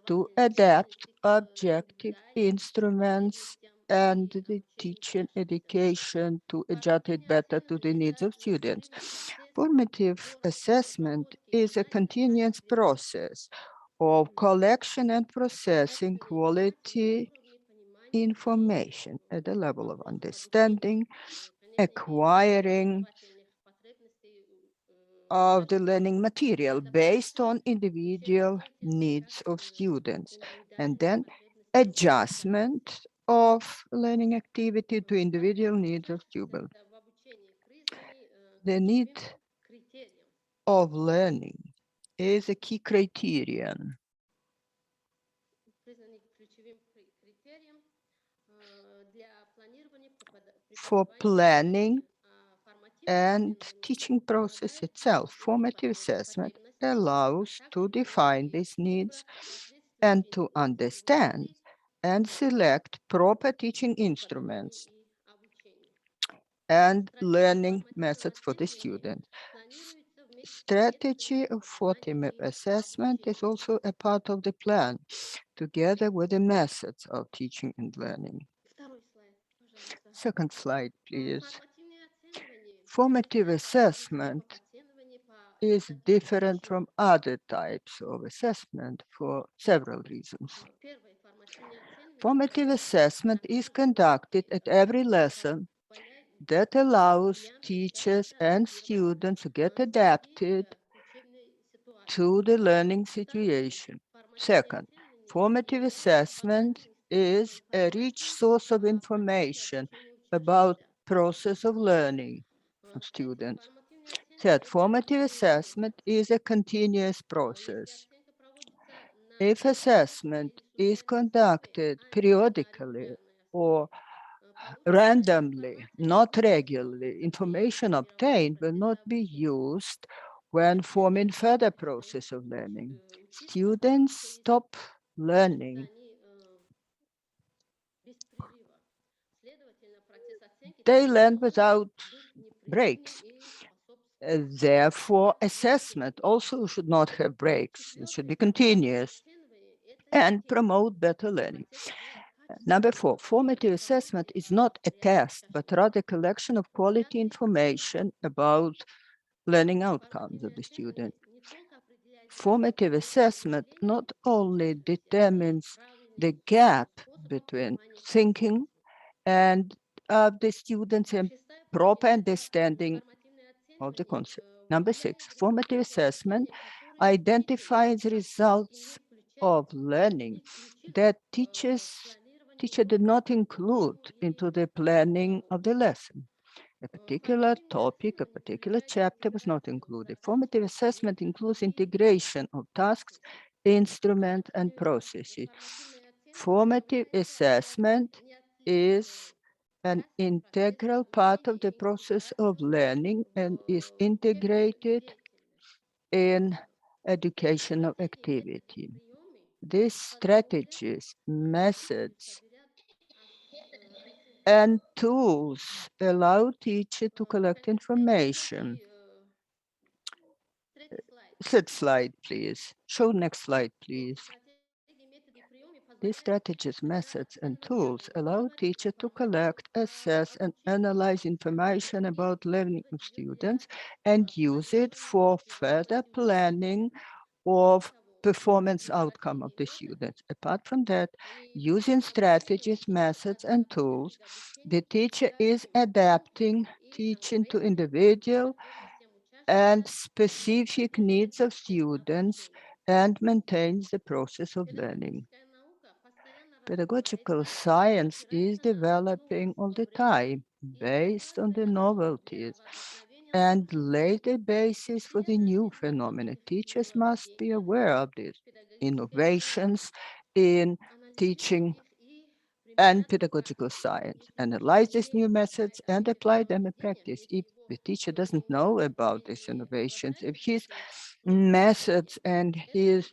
to adapt objective instruments and the teaching education to adjust it better to the needs of students. Formative assessment is a continuous process of collection and processing quality information at the level of understanding, acquiring of the learning material based on individual needs of students, and then adjustment of learning activity to individual needs of students. The need of learning is a key criterion for planning and teaching process itself. Formative assessment allows to define these needs and to understand and select proper teaching instruments and learning methods for the student. Strategy of formative assessment is also a part of the plan, together with the methods of teaching and learning. Second slide, please. Formative assessment is different from other types of assessment for several reasons. Formative assessment is conducted at every lesson that allows teachers and students to get adapted to the learning situation. Second, formative assessment is a rich source of information about process of learning of students. Third, formative assessment is a continuous process. If assessment is conducted periodically or randomly, not regularly, information obtained will not be used when forming further process of learning. Students stop learning. They learn without breaks. Therefore, assessment also should not have breaks. It should be continuous and promote better learning. Number 4, formative assessment is not a test, but rather a collection of quality information about learning outcomes of the student. Formative assessment not only determines the gap between thinking and the students and proper understanding of the concept. Number 6, formative assessment identifies results of learning that teacher did not include into the planning of the lesson. A particular topic, a particular chapter was not included. Formative assessment includes integration of tasks, instruments, and processes. Formative assessment is an integral part of the process of learning and is integrated in educational activity. These strategies, methods, and tools allow teacher to collect information. Third slide, please. Show next slide, please. These strategies, methods, and tools allow teacher to collect, assess, and analyze information about learning of students and use it for further planning of performance outcome of the students. Apart from that, using strategies, methods, and tools, the teacher is adapting teaching to individual and specific needs of students and maintains the process of learning. Pedagogical science is developing all the time based on the novelties and lays the basis for the new phenomena. Teachers must be aware of these innovations in teaching and pedagogical science, analyze these new methods and apply them in practice. If the teacher doesn't know about these innovations, if his methods and his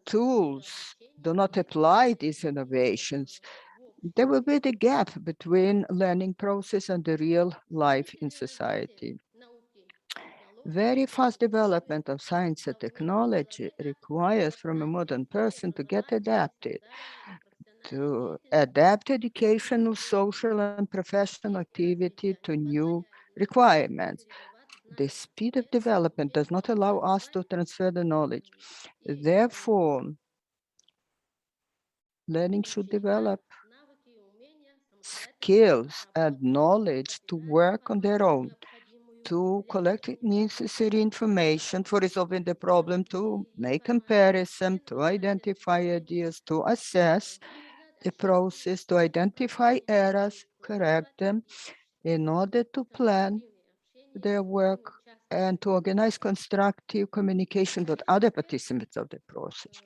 tools do not apply these innovations, there will be the gap between learning process and the real life in society. Very fast development of science and technology requires from a modern person to get adapted, to adapt educational, social, and professional activity to new requirements. The speed of development does not allow us to transfer the knowledge. Therefore, learning should develop skills and knowledge to work on their own, to collect necessary information for resolving the problem, to make comparison, to identify ideas, to assess the process, to identify errors, correct them, in order to plan their work and to organize constructive communication with other participants of the process.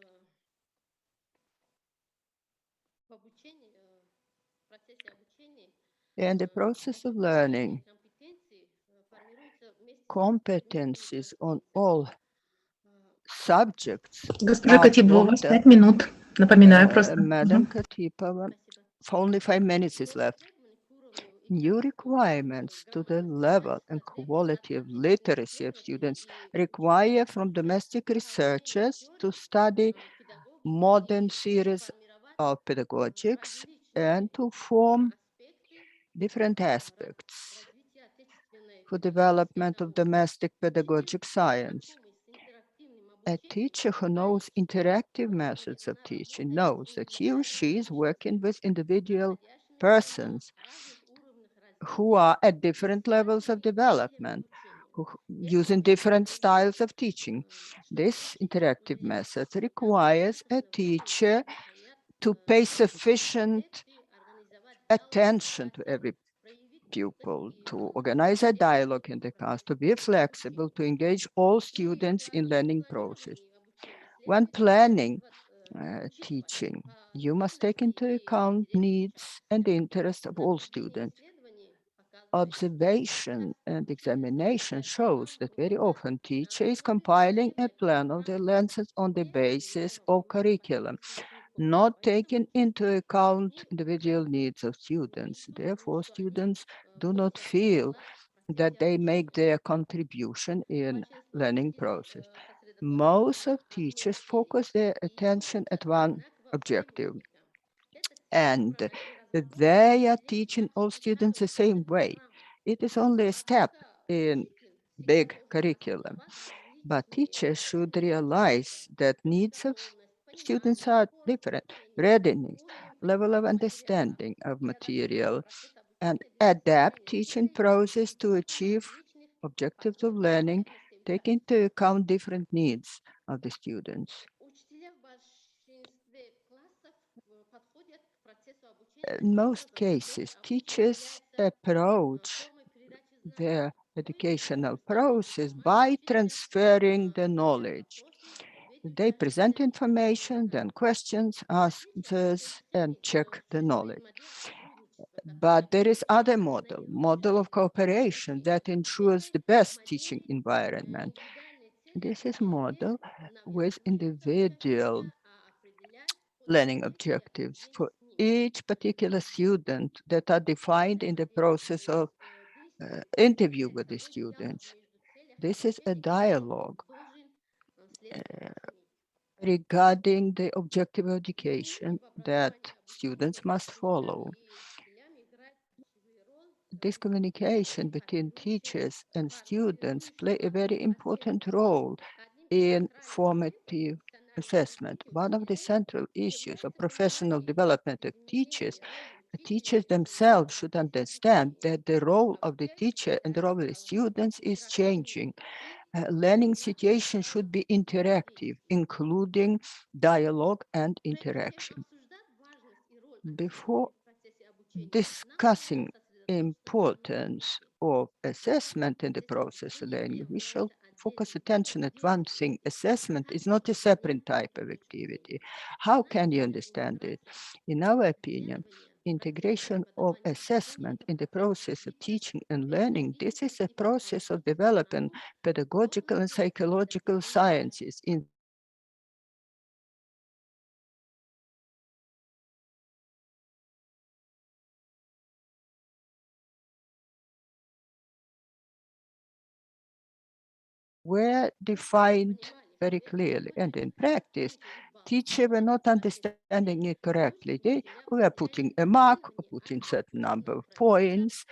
In the process of learning, competencies on all subjects Госпожа are Катибова, у вас prompted. 5 минут. Напоминаю просто. Madam Katipova, only 5 minutes is left. New requirements to the level and quality of literacy of students require from domestic researchers to study modern theories of pedagogics and to form different aspects for development of domestic pedagogic science. A teacher who knows interactive methods of teaching knows that he or she is working with individual persons who are at different levels of development, using different styles of teaching. This interactive method requires a teacher to pay sufficient attention to every pupil, to organize a dialogue in the class, to be flexible, to engage all students in learning process. When planning teaching, you must take into account needs and interests of all students. Observation and examination shows that very often teacher is compiling a plan of the lessons on the basis of curriculum, not taking into account individual needs of students. Therefore, students do not feel that they make their contribution in learning process. Most of teachers focus their attention at one objective, and they are teaching all students the same way. It is only a step in big curriculum, but teachers should realize that needs of students are different, readiness, level of understanding of material, and adapt teaching process to achieve objectives of learning, take into account different needs of the students. In most cases, teachers approach their educational process by transferring the knowledge. They present information, then questions, answers, and check the knowledge. But there is other model of cooperation that ensures the best teaching environment. This is model with individual learning objectives for each particular student that are defined in the process of interview with the students. This is a dialogue regarding the objective education that students must follow. This communication between teachers and students play a very important role in formative assessment. One of the central issues of professional development of teachers themselves should understand that the role of the teacher and the role of the students is changing. Learning situation should be interactive, including dialogue and interaction. Before discussing importance of assessment in the process of learning, we shall focus attention at one thing. Assessment is not a separate type of activity. How can you understand it? In our opinion, integration of assessment in the process of teaching and learning, this is a process of developing pedagogical and psychological sciences in were defined very clearly, and in practice, teachers were not understanding it correctly. They were putting a mark or putting certain number of points.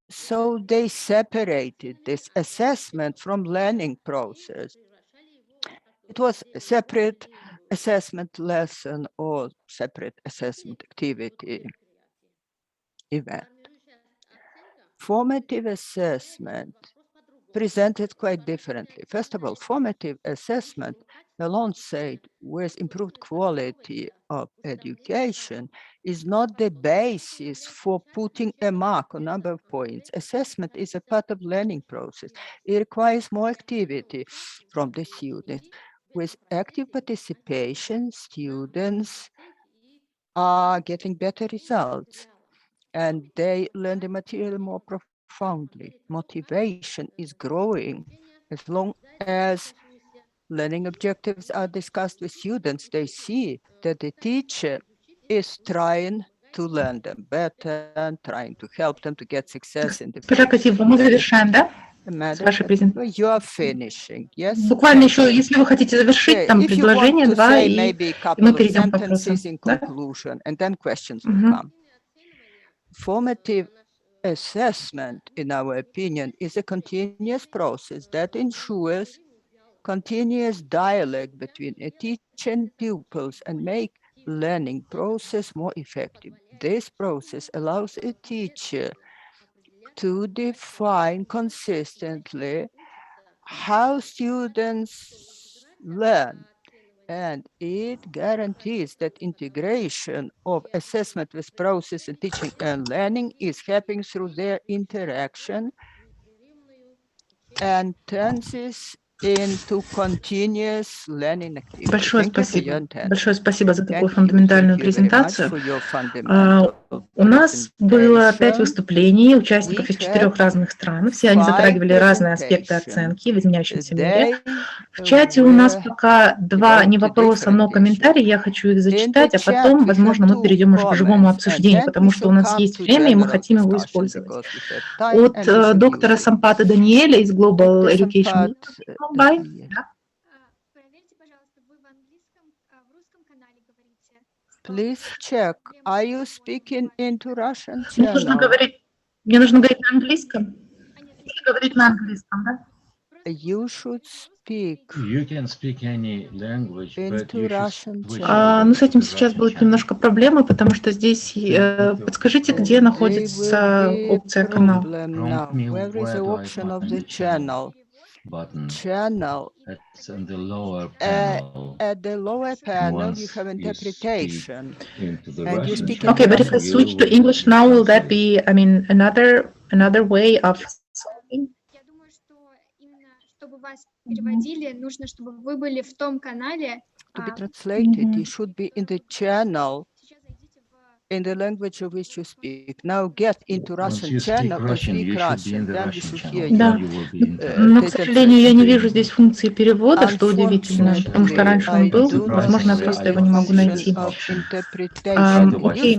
So they separated this assessment from learning process. It was a separate assessment lesson or separate assessment activity event. Formative assessment presented quite differently. First of all, formative assessment alongside with improved quality of education is not the basis for putting a mark or number of points. Assessment is a part of learning process. It requires more activity from the students. With active participation, students are getting better results and they learn the material more profoundly. Motivation is growing as long as learning objectives are discussed with students. They see that the teacher is trying to learn them better and trying to help them to get success in the Госпожа Катива, мы завершаем, да? С Madam вашей Katiba, презентацией. you are finishing, yes? Буквально Thank еще, you. если вы хотите завершить, там If you want предложение, to два, say и maybe a мы couple of перейдем к вопросам. sentences in Да? conclusion, and then questions will Мгм. come. Formative assessment, in our opinion, is a continuous process that ensures continuous dialogue between a teacher and pupils and make learning process more effective. This process allows a teacher to define consistently how students learn, and it guarantees that integration of assessment with process in teaching and learning is happening through their interaction and turns this into continuous learning activity. Большое Thank you for your спасибо. attention. Большое спасибо за такую Thank фундаментальную you very much презентацию. for your fundamental У нас было 5 presentation. выступлений участников We из 4 had разных стран. Все они 5 затрагивали разные аспекты presentations. оценки в изменяющемся мире. They В чате у нас were пока 2 не devoted вопроса, но different issues. комментарии. Я хочу их In the зачитать, а chat потом, we have возможно, мы 2 перейдем уже к живому comments, and обсуждению, then we потому что у should нас come есть to время, и мы general хотим его discussion использовать. because we have time От and we should доктора use it. Сампата Даниэля из Global Dr. Education Sampat, Mumbai. yeah. Проверьте, пожалуйста, вы в английском, в русском канале говорите. Please check. Are you speaking into Russian Мне нужно channel? говорить на английском. Нужно говорить на английском, да? You should speak You can speak any language, but into you should Russian switch channel. over Ну, с этим to сейчас Russian будут channel. немножко проблемы, потому что здесь подскажите, где There находится will be a опция канал. problem Prompt now. me Where is where the do I option of find the the channel channel? button. Channel. It's in the lower panel. At the lower panel, you Once have you interpretation. speak into the And you Russian speak in Okay, but if I channel, switch you to will English be now, will that translated. be, I mean, another way of solving? Я думаю, что именно чтобы вас переводили, нужно, чтобы вы были в том канале. To be translated, you should be in the channel Сейчас зайдите в in the language of which you speak. Now get into Once Russian you speak channel and Russian, speak you should be in Russian. the Then we Russian should channel. hear Да. Then you. you will be in Но, the к сожалению, я не translation. вижу здесь функции перевода, что удивительно, потому что раньше он был. Возможно, я просто его не могу найти. Окей,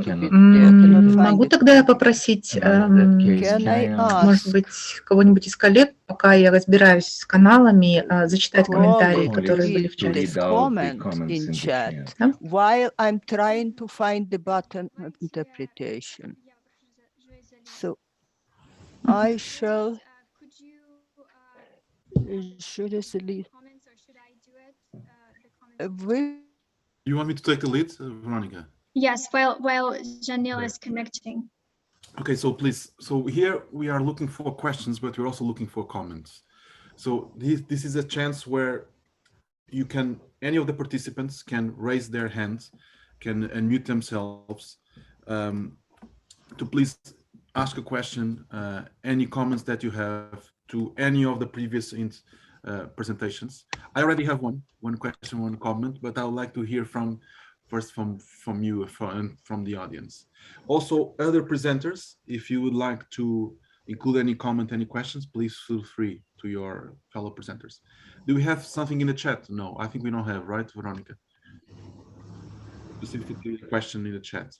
могу тогда я попросить, может быть, кого-нибудь из коллег, пока я разбираюсь с каналами, зачитать комментарии, которые были в чате. This comment in chat Да? while I'm trying to find the button of interpretation. So I shall should I select we You want me to take the lead, Veronica? Yes, while Janil is connecting. Okay, so please, so here we are looking for questions, but we're also looking for comments. So this is a chance where you can, any of the participants can raise their hands, can unmute themselves to please ask a question, any comments that you have to any of the previous presentations. I already have one question, one comment, but I would like to hear from first from you and from the audience. Also, other presenters, if you would like to include any comment, any questions, please feel free to your fellow presenters. Do we have something in the chat? No, I think we don't have, right, Veronica? Specifically a question in the chat.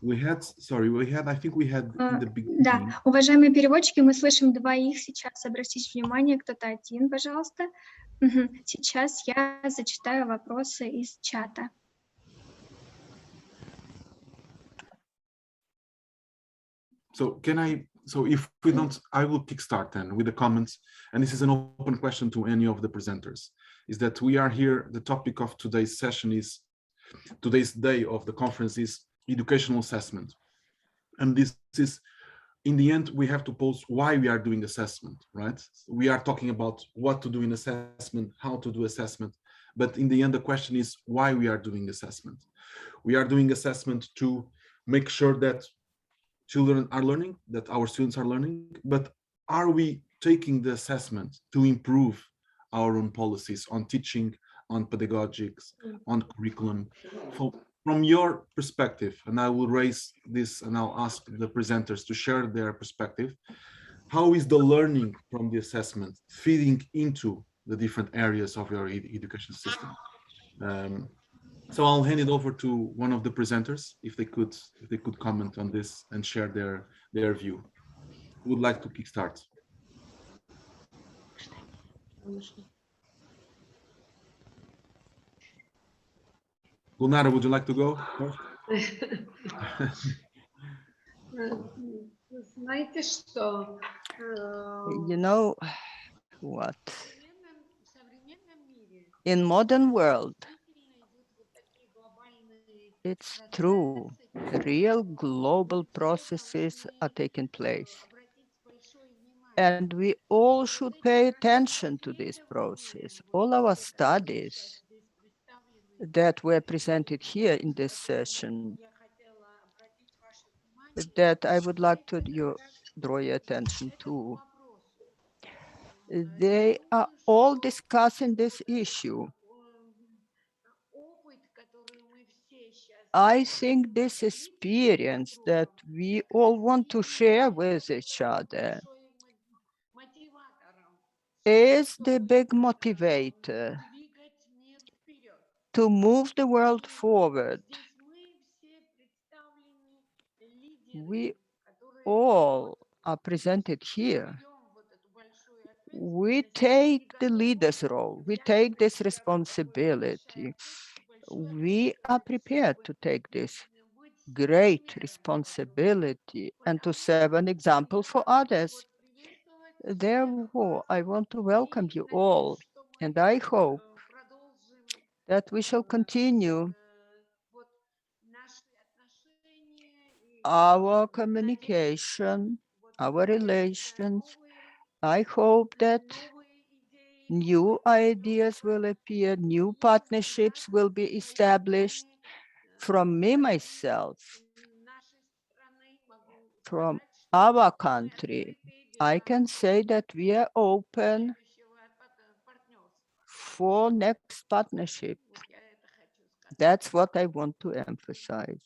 I think we had in the beginning. Да, уважаемые переводчики, мы слышим двоих сейчас. Обратите внимание, кто-то один, пожалуйста. Сейчас я зачитаю вопросы из чата. So if we don't, I will kickstart then with the comments. And this is an open question to any of the presenters, is that we are here, the topic of today's session is, today's day of the conference is educational assessment. And this is, in the end, we have to pose why we are doing assessment, right? We are talking about what to do in assessment, how to do assessment. But in the end, the question is why we are doing assessment. We are doing assessment to make sure that children are learning, that our students are learning, but are we taking the assessment to improve our own policies on teaching, on pedagogics, on curriculum? From your perspective, and I will raise this and I'll ask the presenters to share their perspective, how is the learning from the assessment feeding into the different areas of your education system? So I'll hand it over to one of the presenters, if they could comment on this and share their view. Who would like to kickstart? Gulnara, would you like to go? Знаете что? You know what? In modern world, it's true, real global processes are taking place. And we all should pay attention to this process. All our studies that were presented here in this session, that I would like to draw your attention to, they are all discussing this issue. I think this experience that we all want to share with each other is the big motivator to move the world forward. We all are presented here. We take the leader's role. We take this responsibility. We are prepared to take this great responsibility and to serve an example for others. Therefore, I want to welcome you all, and I hope that we shall continue our communication, our relations. I hope that new ideas will appear, new partnerships will be established. From me, myself, from our country, I can say that we are open for next partnership. That's what I want to emphasize.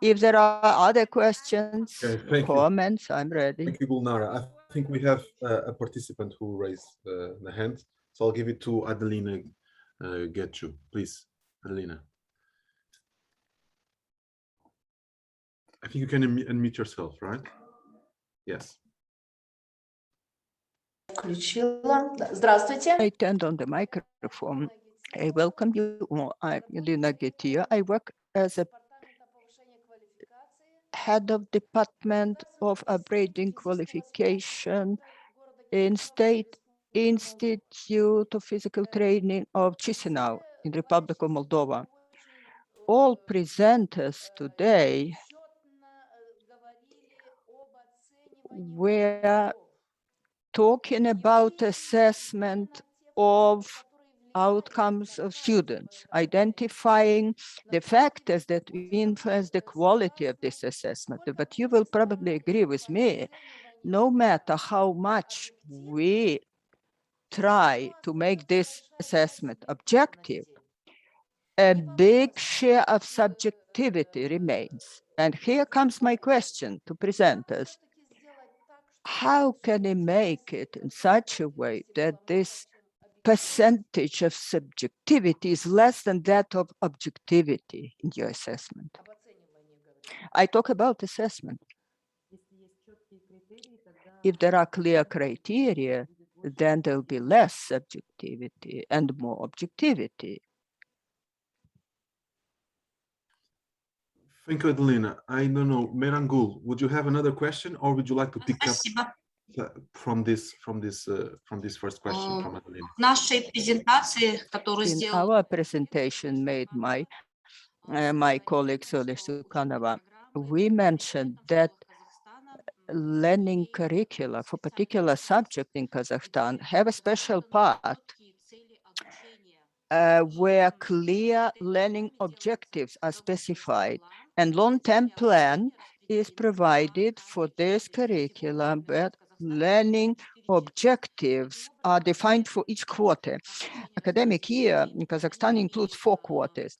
If there are other questions, comments, I'm ready. Thank you, Gulnara. I think we have a participant who raised the hand. So I'll give it to Adelina Getchu. Please, Adelina. I think you can unmute yourself, right? Yes. I turned on the microphone. I welcome you all. I'm Elena Getia. I work as a head of Department of Upgrading Qualification in State Institute of Physical Training of Chisinau in Republic of Moldova. All presenters today were talking about assessment of outcomes of students, identifying the factors that influence the quality of this assessment. But you will probably agree with me, no matter how much we try to make this assessment objective, a big share of subjectivity remains. And here comes my question to presenters. How can you make it in such a way that this percentage of subjectivity is less than that of objectivity in your assessment? I talk about assessment. If there are clear criteria, then there'll be less subjectivity and more objectivity. Thank you, Adelina. I don't know, Merangul, would you have another question, or would you like to pick up Спасибо. from this first question from Adelina? В нашей презентации, которую In сделал our presentation made my colleague Solia Sukhanova, we mentioned that learning curricula for particular subject in Kazakhstan have a special part where clear learning objectives are specified, and long-term plan is provided for this curriculum, but learning objectives are defined for each quarter. Academic year in Kazakhstan includes 4 quarters.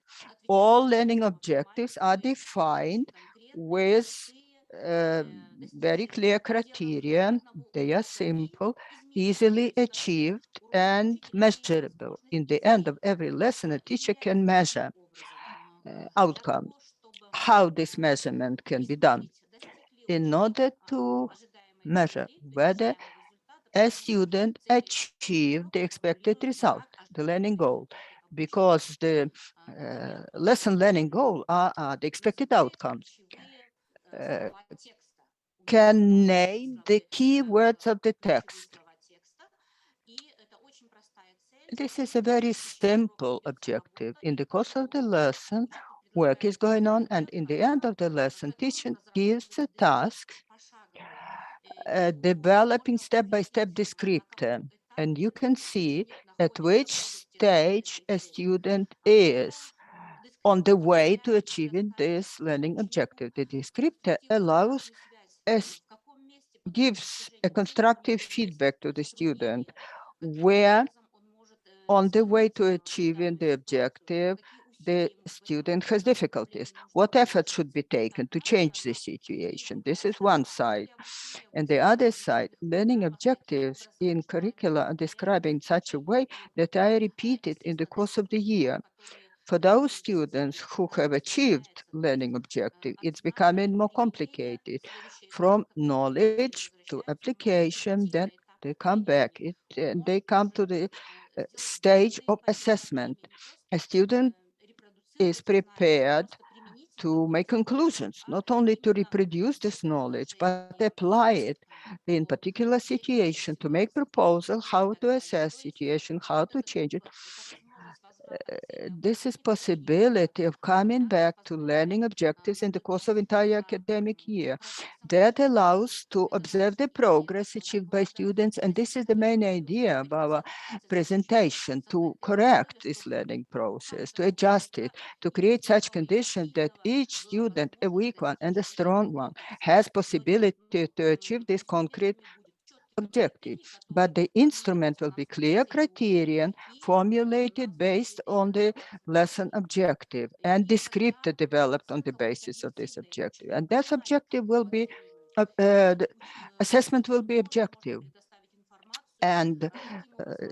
All learning objectives are defined with very clear criteria. They are simple, easily achieved, and measurable. In the end of every lesson, a teacher can measure outcomes. How this measurement can be done? In order to measure whether a student achieved the expected result, the learning goal, because the lesson learning goal are the expected outcomes. Can name the key words of the text. This is a very simple objective. In the course of the lesson, work is going on, and in the end of the lesson, teacher gives a task developing step-by-step descriptor, and you can see at which stage a student is on the way to achieving this learning objective. The descriptor allows gives a constructive feedback to the student where on the way to achieving the objective, the student has difficulties. What effort should be taken to change the situation? This is one side. And the other side, learning objectives in curricula are described in such a way that are repeated in the course of the year. For those students who have achieved learning objective, it's becoming more complicated. From knowledge to application, then they come back. They come to the stage of assessment. A student is prepared to make conclusions, not only to reproduce this knowledge, but apply it in particular situation, to make proposal, how to assess situation, how to change it. This is possibility of coming back to learning objectives in the course of entire academic year. That allows to observe the progress achieved by students, and this is the main idea of our presentation, to correct this learning process, to adjust it, to create such conditions that each student, a weak one and a strong one, has possibility to achieve this concrete objective, but the instrument will be clear criterion formulated based on the lesson objective and descriptor developed on the basis of this objective. And that objective will be, the assessment will be objective. And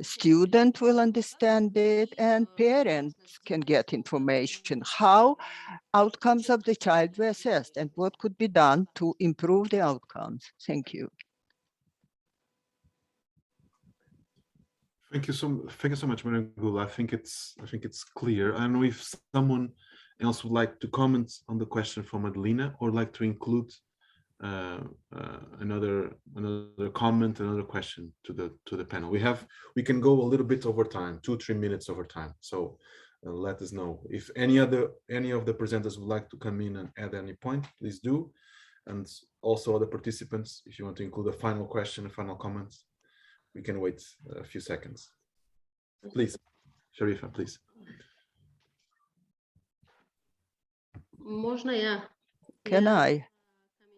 student will understand it, and parents can get information how outcomes of the child were assessed and what could be done to improve the outcomes. Thank you. Thank you so much, Merangul. I think it's clear. I don't know if someone else would like to comment on the question from Adelina, or like to include another comment, another question to the panel. We can go a little bit over time, 2-3 minutes over time. So let us know if any of the presenters would like to come in and add any point. Please do, and also other participants, if you want to include a final question, a final comment. We can wait a few seconds. Please, Sharifa, please. Can I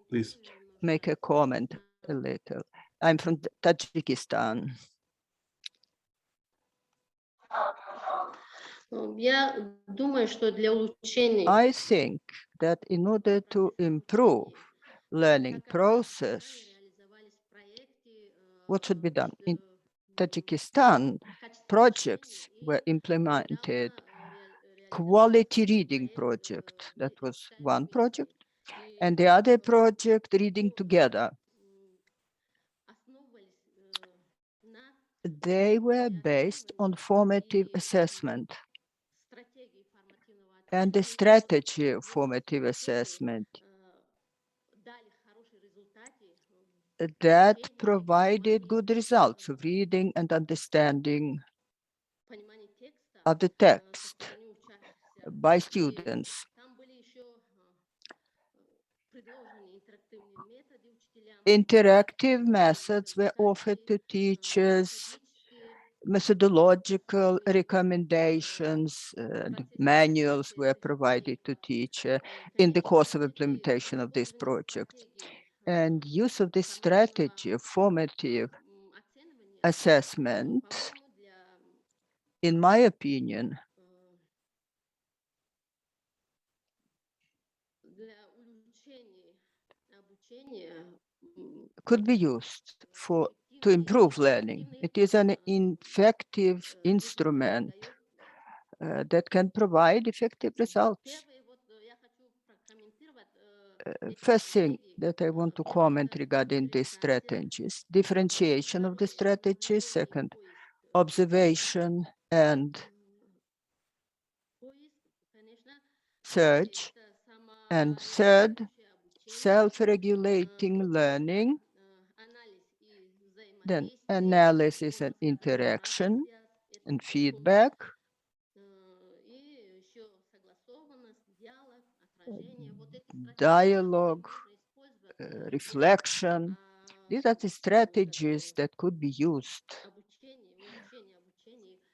please make a comment a little? I'm from Tajikistan. Я думаю, что для улучшения I think that in order to improve learning process, what should be done? In Tajikistan, projects were implemented. Quality reading project, that was one project, and the other project, reading together. They were based on formative assessment and the strategy of formative assessment that provided good results of reading and understanding of the text by students. Interactive methods were offered to teachers, methodological recommendations and manuals were provided to teacher in the course of implementation of this project. And use of this strategy of formative assessment, in my opinion, could be used to improve learning. It is an effective instrument that can provide effective results. First thing that I want to comment regarding these strategies, differentiation of the strategies. Second, observation and search. And third, self-regulating learning. Then analysis and interaction and feedback. Dialogue, reflection. These are the strategies that could be used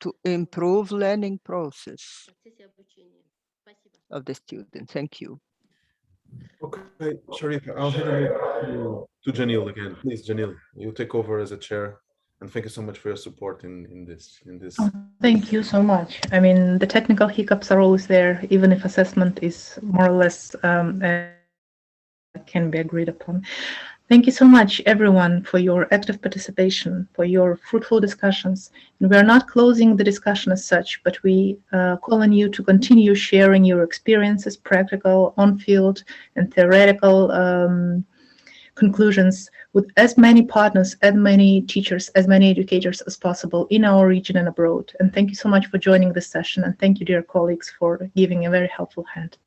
to improve learning process of the student. Thank you. Okay, Sharif, I'll hand it to Janil again. Please, Janil, you take over as a chair. And thank you so much for your support in this. Oh, thank you so much. I mean, the technical hiccups are always there, even if assessment is more or less can be agreed upon. Thank you so much, everyone, for your active participation, for your fruitful discussions. And we are not closing the discussion as such, but we call on you to continue sharing your experiences, practical, on-field, and theoretical conclusions with as many partners, as many teachers, as many educators as possible in our region and abroad. And thank you so much for joining this session. And thank you, dear colleagues, for giving a very helpful hand.